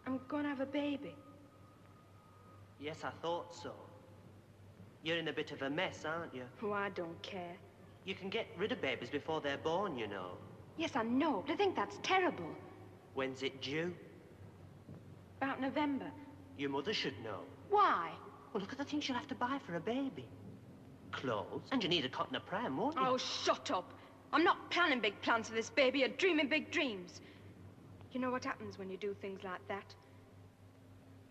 I'm going to have a baby. Yes, I thought so. You're in a bit of a mess, aren't you? Oh, I don't care. You can get rid of babies before they're born, you know. Yes, I know, but I think that's terrible. When's it due? About November. Your mother should know. Why? Well, look at the things you'll have to buy for a baby. Clothes, and you need a cotton of pram, won't you? Oh, shut up. I'm not planning big plans for this baby or dreaming big dreams. You know what happens when you do things like that?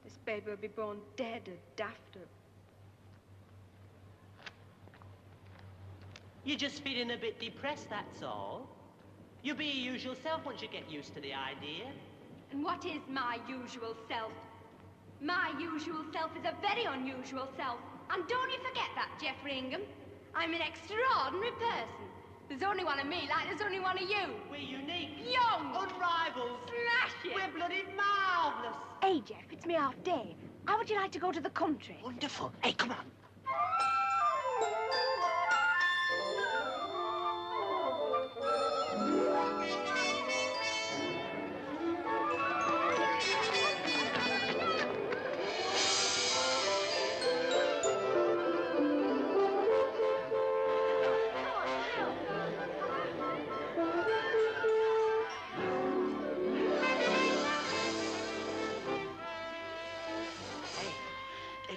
This baby will be born dead or daft or... You're just feeling a bit depressed, that's all. You'll be your usual self once you get used to the idea. And what is my usual self? My usual self is a very unusual self. And don't you forget that, Geoffrey Ingham. I'm an extraordinary person. There's only one of me, like there's only one of you. We're unique. Young. Unrivaled. Smashing. We're bloody marvellous. Hey, Jeff, it's me half day. How would you like to go to the country? Wonderful. Hey, come on.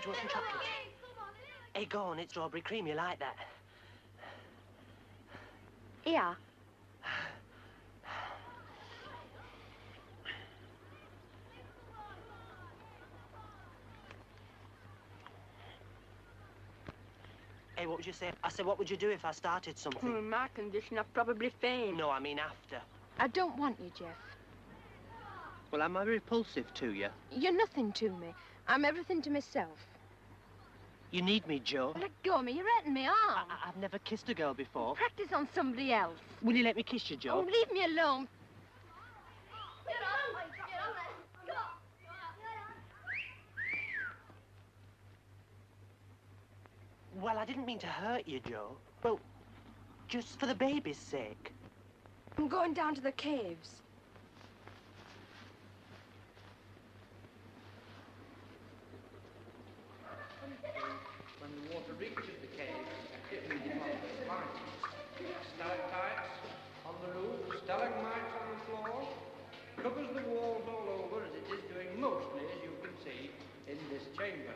you want some chocolate? Hey, go on, it's strawberry cream. You like that? Here. Hey, what would you say? I said, what would you do if I started something? In my condition, I'd probably faint. No, I mean after. I don't want you, Jeff. Well, am I repulsive to you? You're nothing to me. I'm everything to myself. You need me, Joe. Let go of me. You're hurting me arm. I've never kissed a girl before. Practice on somebody else. Will you let me kiss you, Joe? Oh, leave me alone. Well, I didn't mean to hurt you, Joe. Well, just for the baby's sake. I'm going down to the caves. When the water reaches the cave, activity department finds stalactites on the roof, stalagmites on the floor, covers the walls all over as it is doing mostly, as you can see, in this chamber.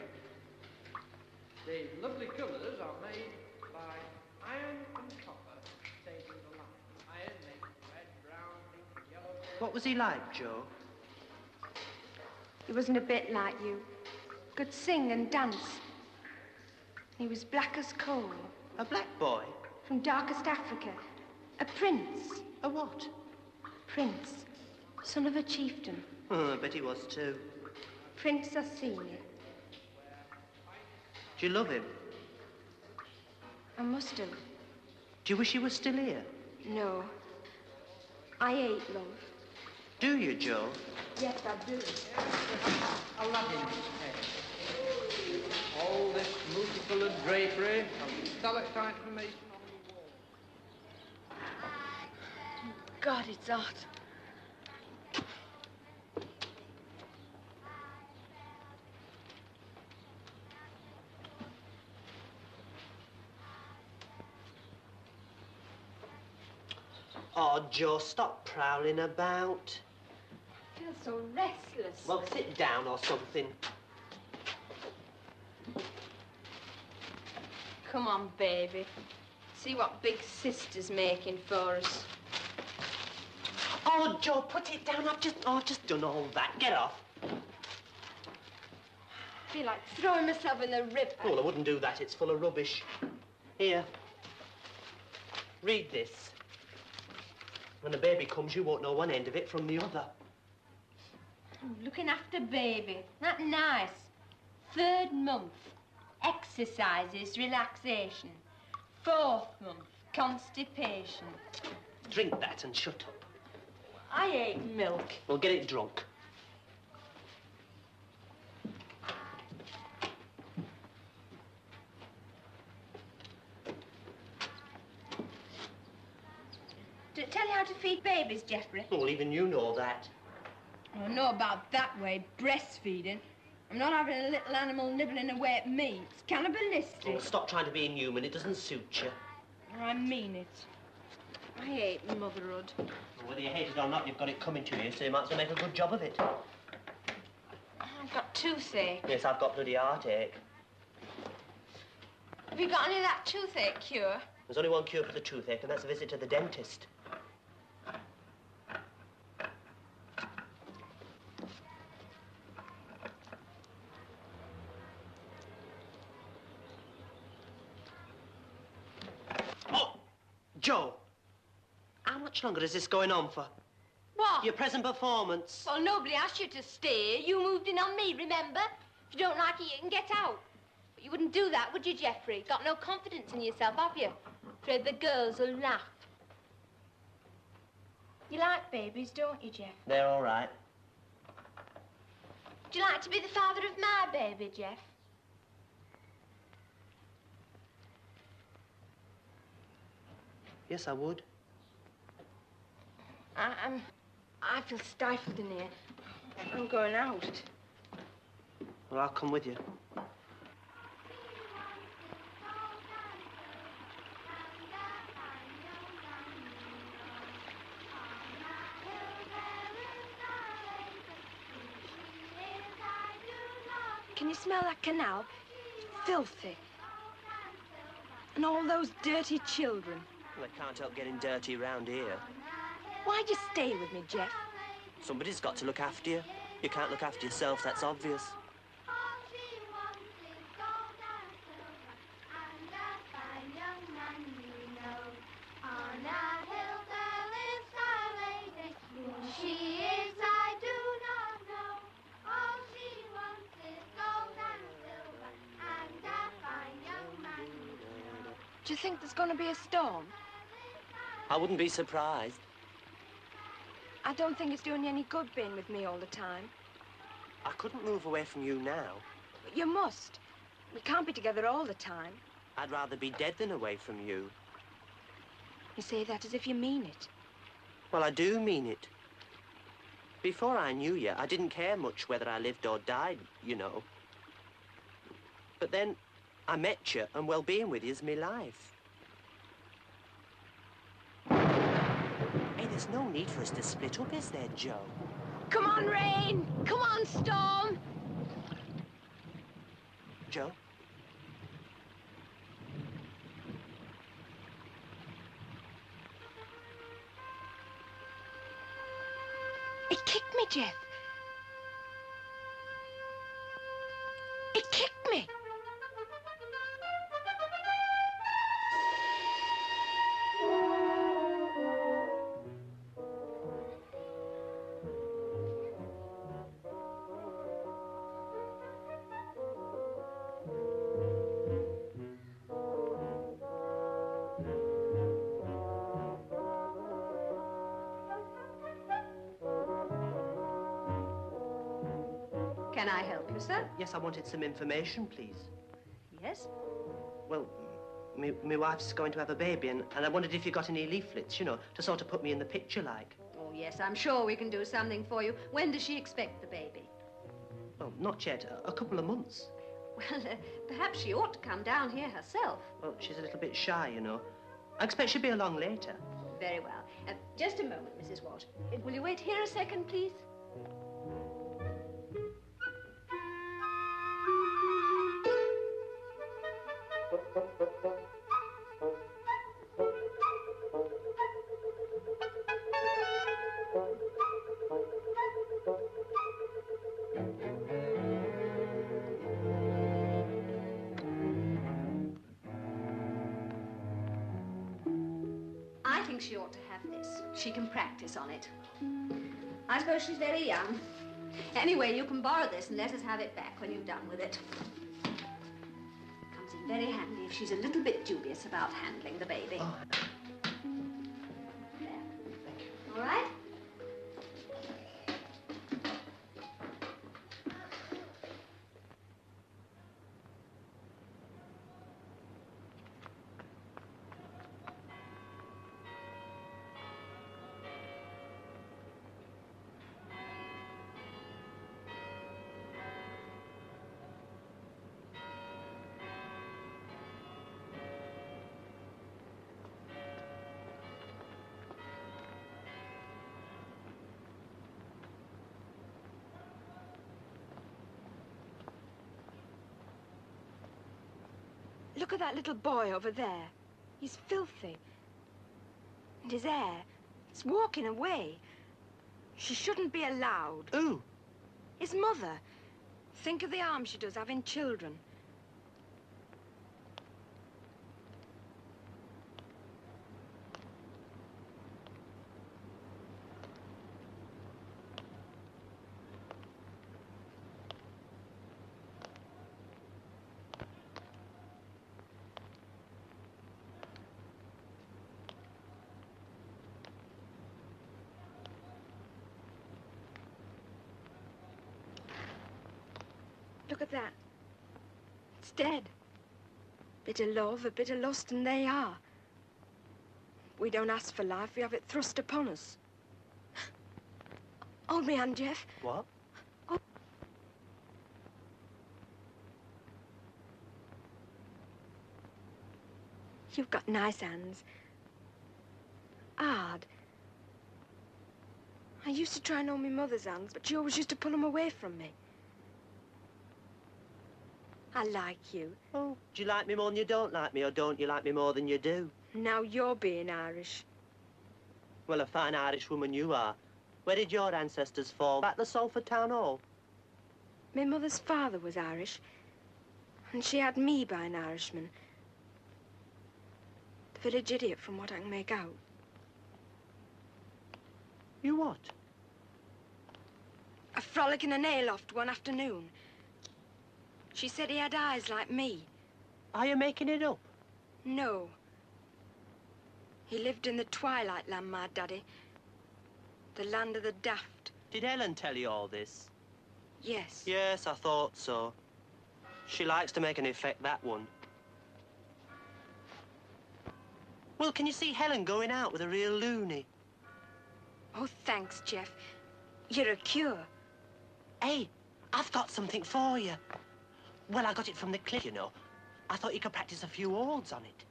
The lovely colours are made by iron and copper, saving the light. Iron makes red, brown, pink, yellow... What was he like, Joe? He wasn't a bit like you. Could sing and dance. He was black as coal. A black boy? From darkest Africa. A prince. A what? Prince. Son of a chieftain. Oh, I bet he was too. Prince Orsini. Do you love him? I must have. Do you wish he was still here? No. I hate love. Do you, Joe? Yes, I do. Aladdin's tale. All this multicoloured drapery and stalactite formation on the wall. God, it's hot. Oh, Joe, stop prowling about. I feel so restless. Well, sit down or something. Come on, baby. See what big sister's making for us. Oh, Joe, put it down. I've just done all that. Get off. I feel like throwing myself in the river. Well, I wouldn't do that. It's full of rubbish. Here. Read this. When the baby comes, you won't know one end of it from the other. Looking after baby. That nice. 3rd month. Exercises, relaxation. 4th month. Constipation. Drink that and shut up. I hate milk. Well, get it drunk. Did it tell you how to feed babies, Jeffrey? Well, even you know that. I know about that way, breastfeeding. I'm not having a little animal nibbling away at me. It's cannibalistic. Well, stop trying to be inhuman. It doesn't suit you. I mean it. I hate motherhood. Well, whether you hate it or not, you've got it coming to you, so you might as well make a good job of it. I've got toothache. Yes, I've got bloody heartache. Have you got any of that toothache cure? There's only one cure for the toothache, and that's a visit to the dentist. Oh! Joe! How much longer is this going on for? What? Your present performance. Well, nobody asked you to stay. You moved in on me, remember? If you don't like it, you can get out. But you wouldn't do that, would you, Jeffrey? Got no confidence in yourself, have you? Afraid the girls will laugh. You like babies, don't you, Jeff? They're all right. Would you like to be the father of my baby, Jeff? Yes, I would. I feel stifled in here. I'm going out. Well, I'll come with you. Can you smell that canal? filthy. And all those dirty children. Well, they can't help getting dirty round here. Why'd you stay with me, Jeff? Somebody's got to look after you. You can't look after yourself, that's obvious. Do you think there's going to be a storm? I wouldn't be surprised. I don't think it's doing you any good being with me all the time. I couldn't move away from you now. But you must. We can't be together all the time. I'd rather be dead than away from you. You say that as if you mean it. Well, I do mean it. Before I knew you, I didn't care much whether I lived or died, you know. But then I met you, and well, being with you is my life. Hey, there's no need for us to split up, is there, Joe? Come on, rain! Come on, storm! Joe? It kicked me, Jeff. It kicked me. Can I help you, sir? Yes, I wanted some information, please. Yes? Well, my wife's going to have a baby, and I wondered if you got any leaflets, you know, to sort of put me in the picture, like. Oh, yes, I'm sure we can do something for you. When does she expect the baby? Well, not yet. A couple of months. Well, perhaps she ought to come down here herself. Well, she's a little bit shy, you know. I expect she'll be along later. Very well. Just a moment, Mrs. Watt. Will you wait here a second, please? I think she ought to have this. She can practice on it. I suppose she's very young. Anyway, you can borrow this and let us have it back when you've done with it. Comes in very handy if she's a little bit dubious about handling the baby. Oh. There. All right? Look at that little boy over there. He's filthy. And his hair, it's walking away. She shouldn't be allowed. Who? His mother. Think of the harm she does having children. Look at that. It's dead. Bit of love, a bit of lust, and they are. We don't ask for life, we have it thrust upon us. Hold me hand, Jeff. What? Oh. You've got nice hands. Hard. I used to try and hold my mother's hands, but she always used to pull them away from me. I like you. Oh, do you like me more than you don't like me, or don't you like me more than you do? Now you're being Irish. Well, a fine Irish woman you are. Where did your ancestors fall? At the Salford Town Hall? My mother's father was Irish, and she had me by an Irishman. The village idiot, from what I can make out. You what? A frolic in a nail loft one afternoon. She said he had eyes like me. Are you making it up? No. He lived in the twilight land, my daddy. The land of the daft. Did Helen tell you all this? Yes. Yes, I thought so. She likes to make an effect, that one. Well, can you see Helen going out with a real loony? Oh, thanks, Jeff. You're a cure. Hey, I've got something for you. Well, I got it from the cliff, you know. I thought you could practice a few odds on it.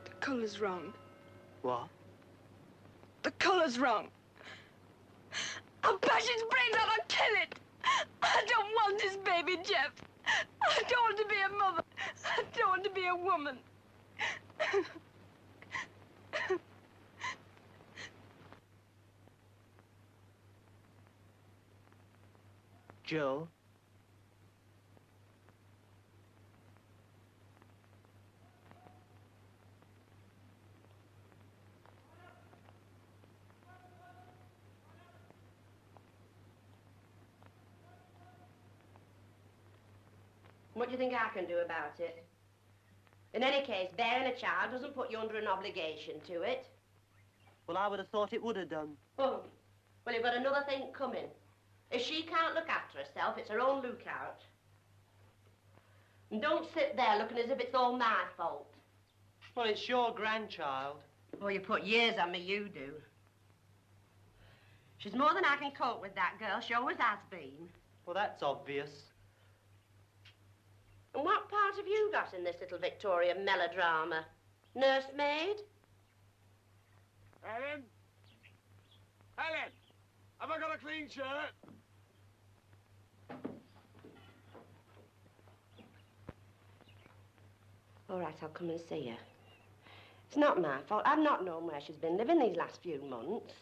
The colour's wrong. What? The colour's wrong. I'll bash its brains out and kill it. I don't want this baby, Jeff. I don't want to be a mother. I don't want to be a woman. Joe? What do you think I can do about it? In any case, bearing a child doesn't put you under an obligation to it. Well, I would have thought it would have done. Oh, well, you've got another thing coming. If she can't look after herself, it's her own lookout. And don't sit there looking as if it's all my fault. Well, it's your grandchild. Oh, you put years on me, you do. She's more than I can cope with, that girl. She always has been. Well, that's obvious. And what part have you got in this little Victorian melodrama? Nursemaid? Helen? Helen! Have I got a clean shirt? All right, I'll come and see her. It's not my fault. I've not known where she's been living these last few months.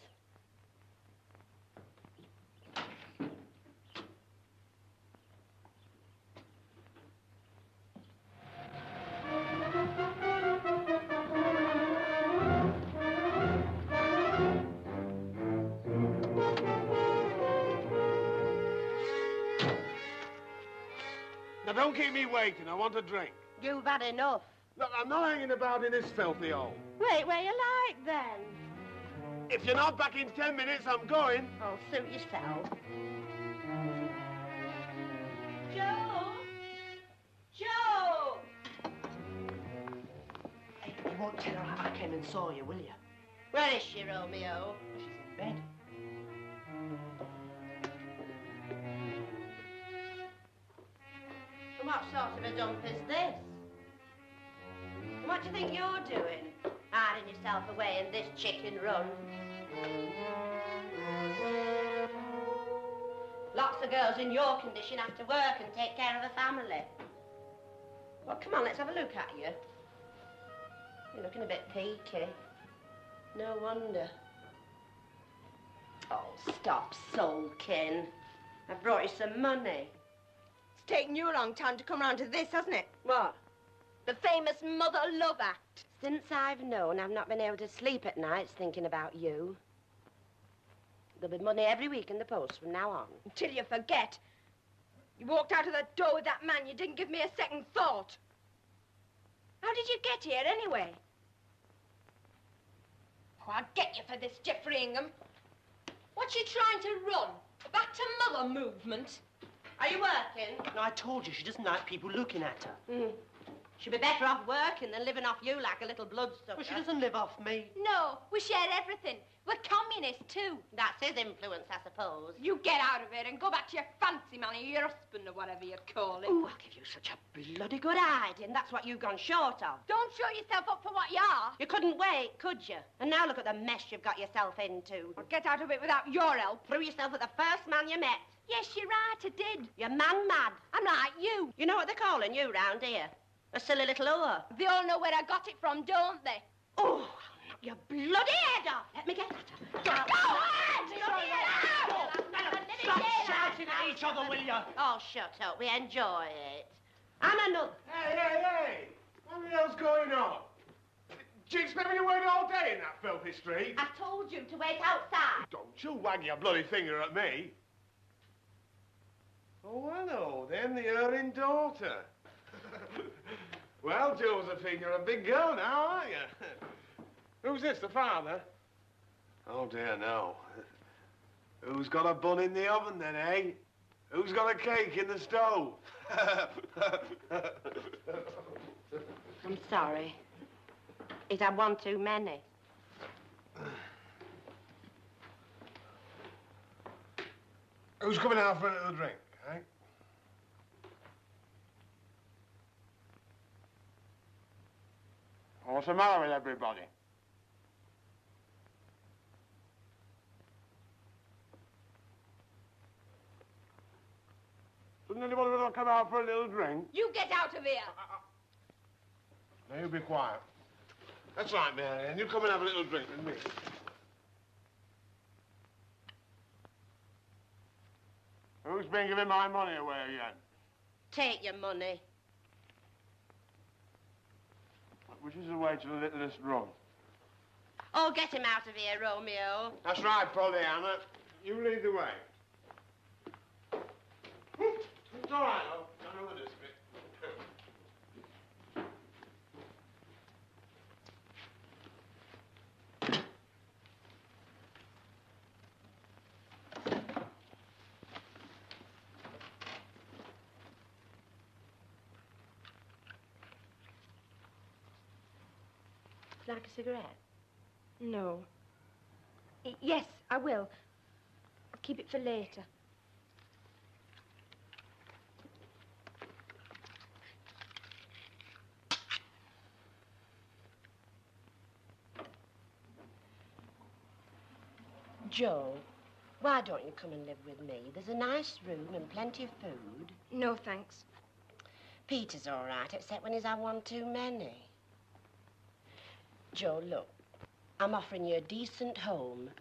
Now, don't keep me waiting. I want a drink. You've had enough. Look, I'm not hanging about in this filthy hole. Wait where you like, then. If you're not back in 10 minutes, I'm going. Oh, suit yourself. Joe! Joe! Hey, you won't tell her I came and saw you, will you? Where is she, Romeo? She's in bed. And what sort of a dump is this? What do you think you're doing? Hiding yourself away in this chicken run? Lots of girls in your condition have to work and take care of the family. Well, come on, let's have a look at you. You're looking a bit peaky. No wonder. Oh, stop sulking. I've brought you some money. It's taken you a long time to come round to this, hasn't it? What? The famous Mother Love Act. Since I've known, I've not been able to sleep at nights thinking about you. There'll be money every week in the post from now on. Until you forget. You walked out of the door with that man. You didn't give me a second thought. How did you get here, anyway? Oh, I'll get you for this, Jeffrey Ingham. What you trying to run? A back to mother movement? Are you working? No, I told you she doesn't like people looking at her. She'd be better off working than living off you like a little bloodsucker. Well, she doesn't live off me. No, we share everything. We're communists, too. That's his influence, I suppose. You get out of it and go back to your fancy man or your husband or whatever you call it. Oh, I'll give you such a bloody good idea, and that's what you've gone short of. Don't show yourself up for what you are. You couldn't wait, could you? And now look at the mess you've got yourself into. Well, get out of it without your help. Threw yourself at the first man you met. Yes, you're right, I did. You're man-mad. I'm like you. You know what they're calling you round here? A silly little whore. They all know where I got it from, don't they? Oh, I'll knock your bloody head off. Let me get at her. Go on! Stop shouting at each other, will you? Oh, shut up. We enjoy it. And another. Hey! What the hell's going on? Do you expect me to wait all day in that filthy street? I told you to wait outside. Don't you wag your bloody finger at me. Oh, hello, then, the erring daughter. Well, Josephine, you're a big girl now, aren't you? Who's this, the father? Oh, dear, no. Who's got a bun in the oven, then, eh? Who's got a cake in the stove? I'm sorry. He's had one too many. Who's coming out for a little drink, eh? What's the matter with everybody? Doesn't anybody want to come out for a little drink? You get out of here. Now, you be quiet. That's right, Mary, and you come and have a little drink with me. Who's been giving my money away again? Take your money. Which is the way to the littlest run? Oh, get him out of here, Romeo. That's right, Pollyanna. You lead the way. It's all right, love. I know this bit. Like a cigarette? No. Yes, I will. I'll keep it for later. Joe, why don't you come and live with me? There's a nice room and plenty of food. No, thanks. Peter's all right, except when he's had one too many. Joe, look, I'm offering you a decent home.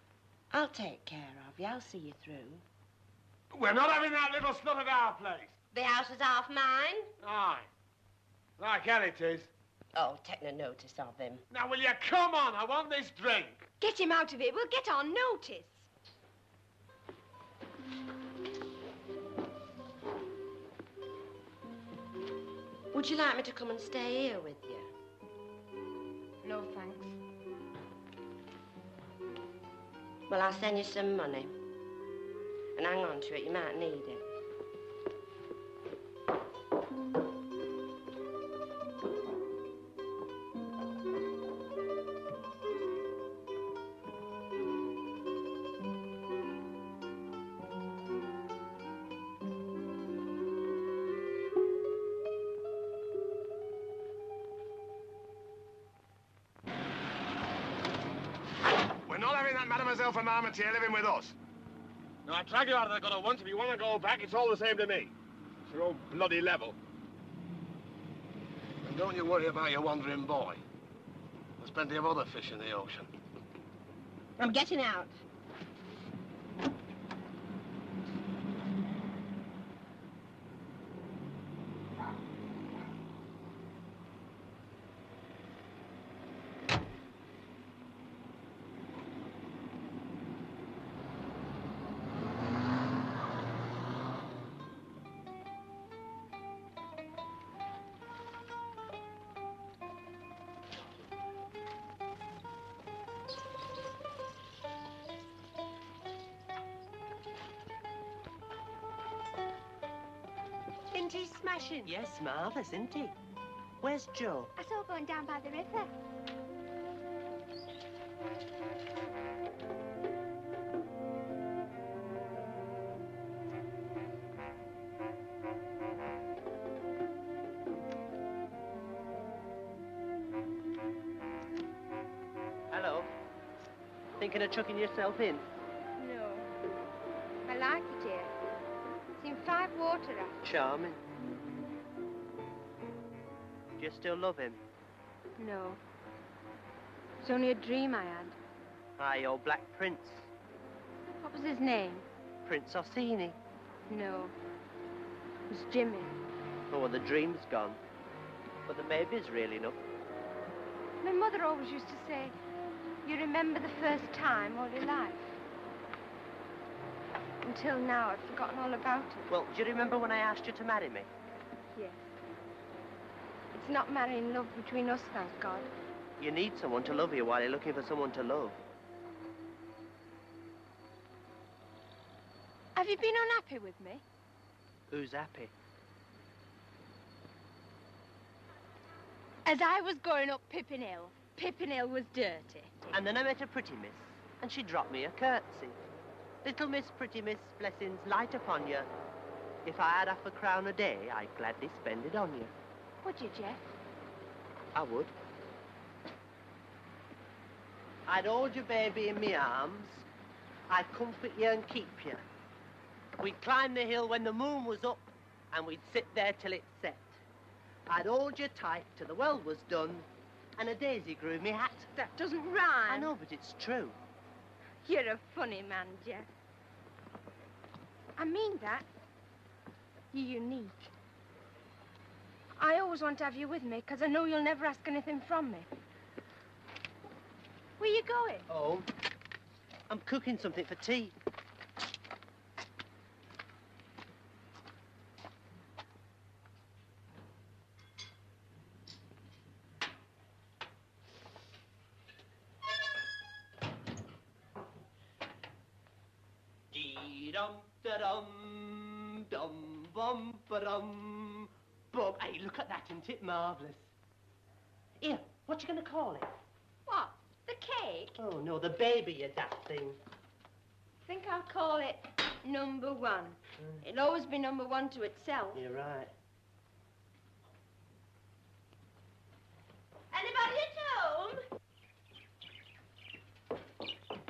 I'll take care of you. I'll see you through. We're not having that little slut at our place. The house is half mine. Aye. Like hell it is. Oh, take no notice of him. Now, will you come on? I want this drink. Get him out of it. We'll get on notice. Would you like me to come and stay here with you? No, thanks. Well, I'll send you some money. And hang on to it. You might need it. Mademoiselle from Armentier living with us. Now, I dragged you out of the gutter once. If you want to go back, it's all the same to me. It's your own bloody level. And don't you worry about your wandering boy. There's plenty of other fish in the ocean. I'm getting out. Isn't he smashing? Yes, marvellous, isn't he? Where's Joe? I saw her going down by the river. Hello. Thinking of chucking yourself in? No. I like it here. It's in 5 water rafts. Charming. Do you still love him? No. It's only a dream I had. Aye, your Black Prince. What was his name? Prince Orsini. No. It was Jimmy. Oh, well, the dream's gone. But the baby's real enough. My mother always used to say, you remember the first time all your life. Until now, I've forgotten all about it. Well, do you remember when I asked you to marry me? Yes. It's not marrying love between us, thank God. You need someone to love you while you're looking for someone to love. Have you been unhappy with me? Who's happy? As I was going up Pippin Hill was dirty. And then I met a pretty miss, and she dropped me a curtsy. Little miss, pretty miss, blessings light upon you. If I had half a crown a day, I'd gladly spend it on you. Would you, Jeff? I would. I'd hold your baby in me arms. I'd comfort you and keep you. We'd climb the hill when the moon was up, and we'd sit there till it set. I'd hold you tight till the well was done, and a daisy grew in me hat. That doesn't rhyme. I know, but it's true. You're a funny man, Jeff. I mean that. You're unique. I always want to have you with me, because I know you'll never ask anything from me. Where you going? Oh, I'm cooking something for tea. Dee-dum-da-dum, dum-bum-ba-dum, bum. Hey, look at that, isn't it marvellous? Here, what you going to call it? What? The cake? Oh, no, the baby, you daft thing. I think I'll call it number 1. It'll always be number 1 to itself. You're right. Anybody at home?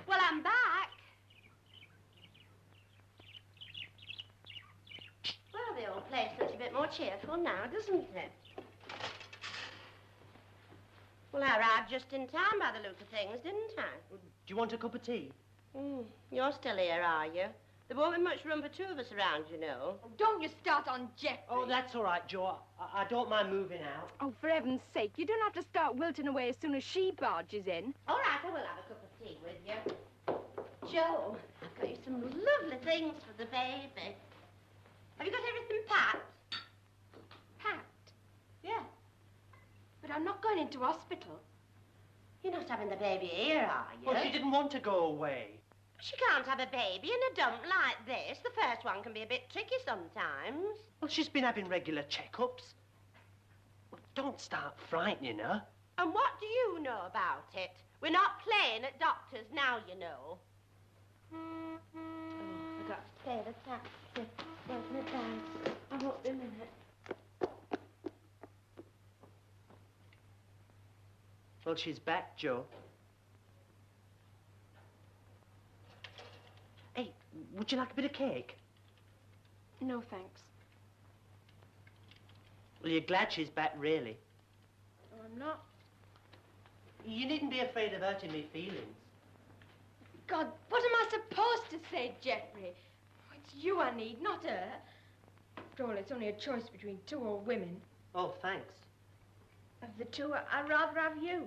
Well, I'm back. Well, the old place looks a bit more cheerful now, doesn't it? Well, I arrived just in time by the look of things, didn't I? Do you want a cup of tea? You're still here, are you? There won't be much room for 2 of us around, you know. Oh, don't you start on Jeffrey. Oh, that's all right, Joe. I don't mind moving out. Oh, for heaven's sake, you don't have to start wilting away as soon as she barges in. All right, I will have a cup of tea with you. Joe, I've got you some lovely things for the baby. Have you got everything packed? Packed? Yeah. But I'm not going into hospital. You're not having the baby here, are you? Well, she didn't want to go away. She can't have a baby in a dump like this. The first one can be a bit tricky sometimes. Well, she's been having regular checkups. Well, don't start frightening her. And what do you know about it? We're not playing at doctors now, you know. Oh, I forgot to pay the taxi. Where's my bag? I won't be a minute. Well, she's back, Joe. Hey, would you like a bit of cake? No, thanks. Well, you're glad she's back, really. Oh, I'm not. You needn't be afraid of hurting me feelings. God, what am I supposed to say, Jeffrey? Oh, it's you I need, not her. After all, it's only a choice between 2 old women. Oh, thanks. Of the 2, I'd rather have you.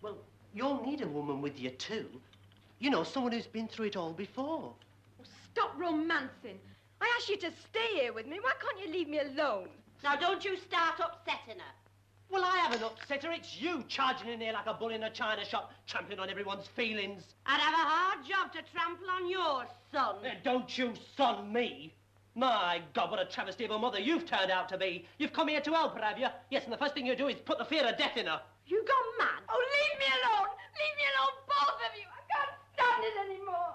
Well, you'll need a woman with you, too. You know, someone who's been through it all before. Oh, stop romancing. I asked you to stay here with me. Why can't you leave me alone? Now, don't you start upsetting her. Well, I haven't upset her. It's you charging in here like a bull in a china shop, trampling on everyone's feelings. I'd have a hard job to trample on yours, son. Don't you son me. My God, what a travesty of a mother you've turned out to be. You've come here to help her, have you? Yes, and the first thing you do is put the fear of death in her. You gone mad? Oh, leave me alone! Leave me alone, both of you! I can't stand it anymore!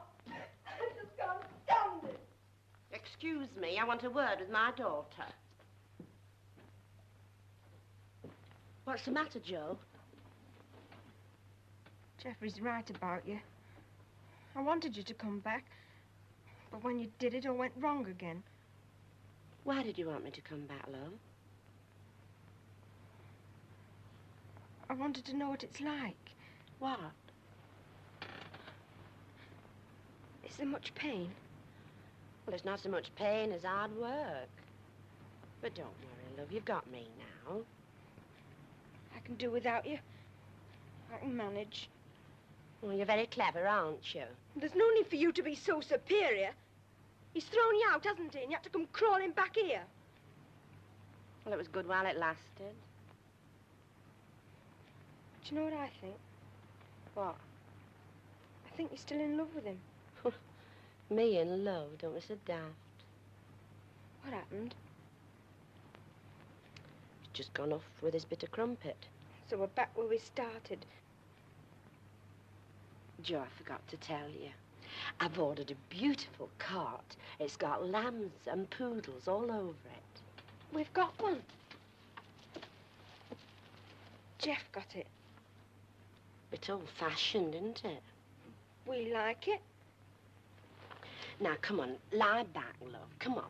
I just can't stand it! Excuse me, I want a word with my daughter. What's the matter, Joe? Geoffrey's right about you. I wanted you to come back, but when you did, it all went wrong again. Why did you want me to come back, love? I wanted to know what it's like. What? Is there much pain? Well, it's not so much pain as hard work. But don't worry, love, you've got me now. I can do without you. I can manage. Well, you're very clever, aren't you? There's no need for you to be so superior. He's thrown you out, hasn't he? And you have to come crawling back here. Well, it was good while it lasted. Do you know what I think? What? I think you're still in love with him. Me in love? Don't be so daft. What happened? He's just gone off with his bit of crumpet. So we're back where we started. Joe, I forgot to tell you. I've ordered a beautiful cart. It's got lambs and poodles all over it. We've got one. Jeff got it. It's old-fashioned, isn't it? We like it. Now, come on, lie back, love. Come on.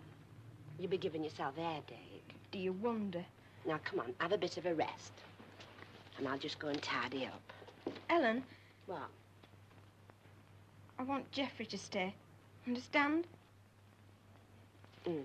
You'll be giving yourself a headache. Do you wonder? Now, come on, have a bit of a rest. And I'll just go and tidy up. Ellen. What? I want Geoffrey to stay. Understand? Mm.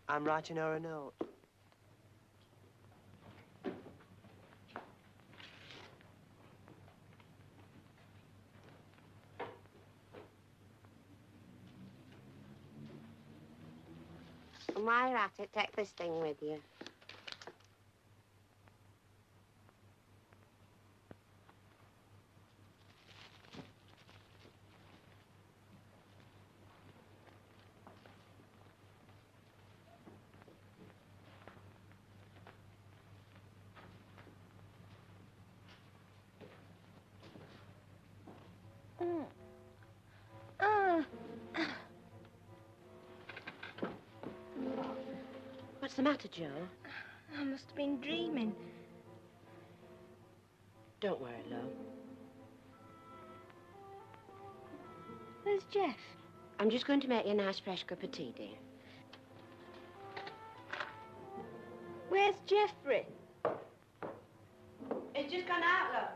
I'm writing her a note. And while you're at it, take this thing with you. What's the matter, Joe? I must have been dreaming. Don't worry, love. Where's Jeff? I'm just going to make you a nice fresh cup of tea, dear. Where's Geoffrey? It's just gone out, love.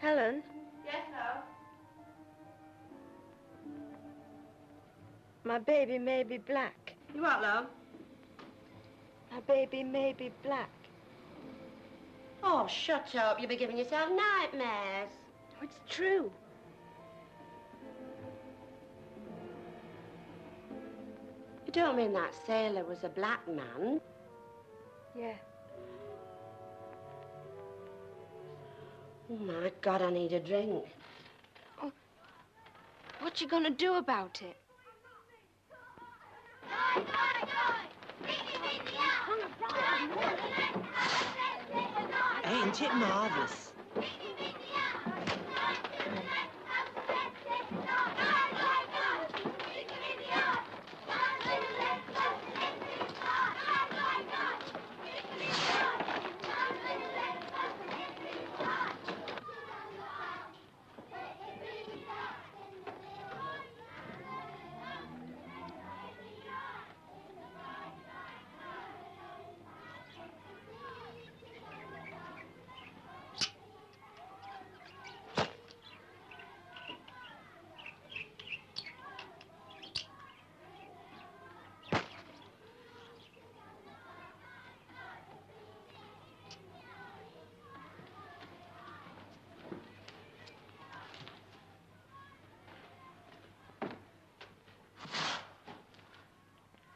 Helen? Yes, love? My baby may be black. You what, love? My baby may be black. Oh, shut up. You'll be giving yourself nightmares. Oh, it's true. You don't mean that sailor was a black man? Yeah. Oh, my God, I need a drink. Oh, what you gonna do about it? Ain't it marvellous?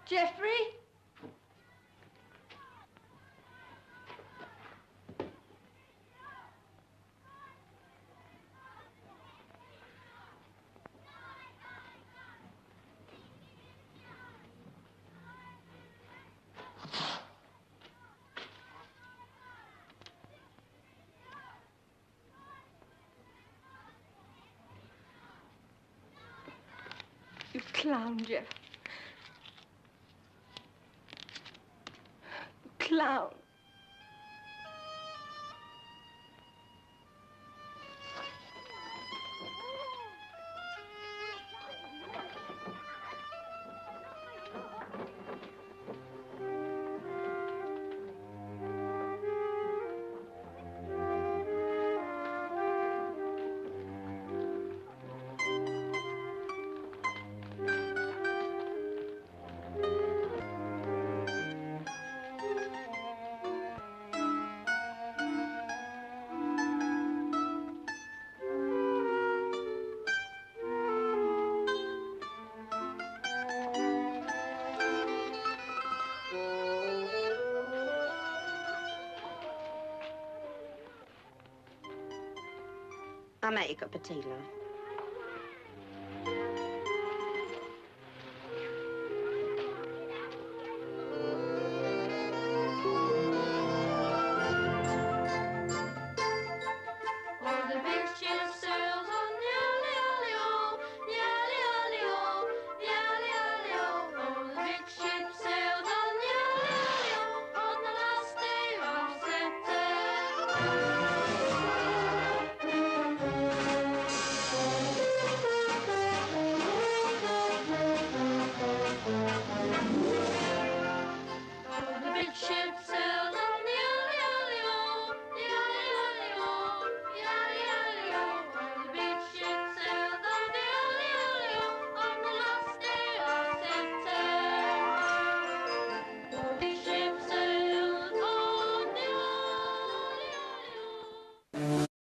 Geoffrey? You clown, Jeff. You clown. I'll make you a cup of tea, love.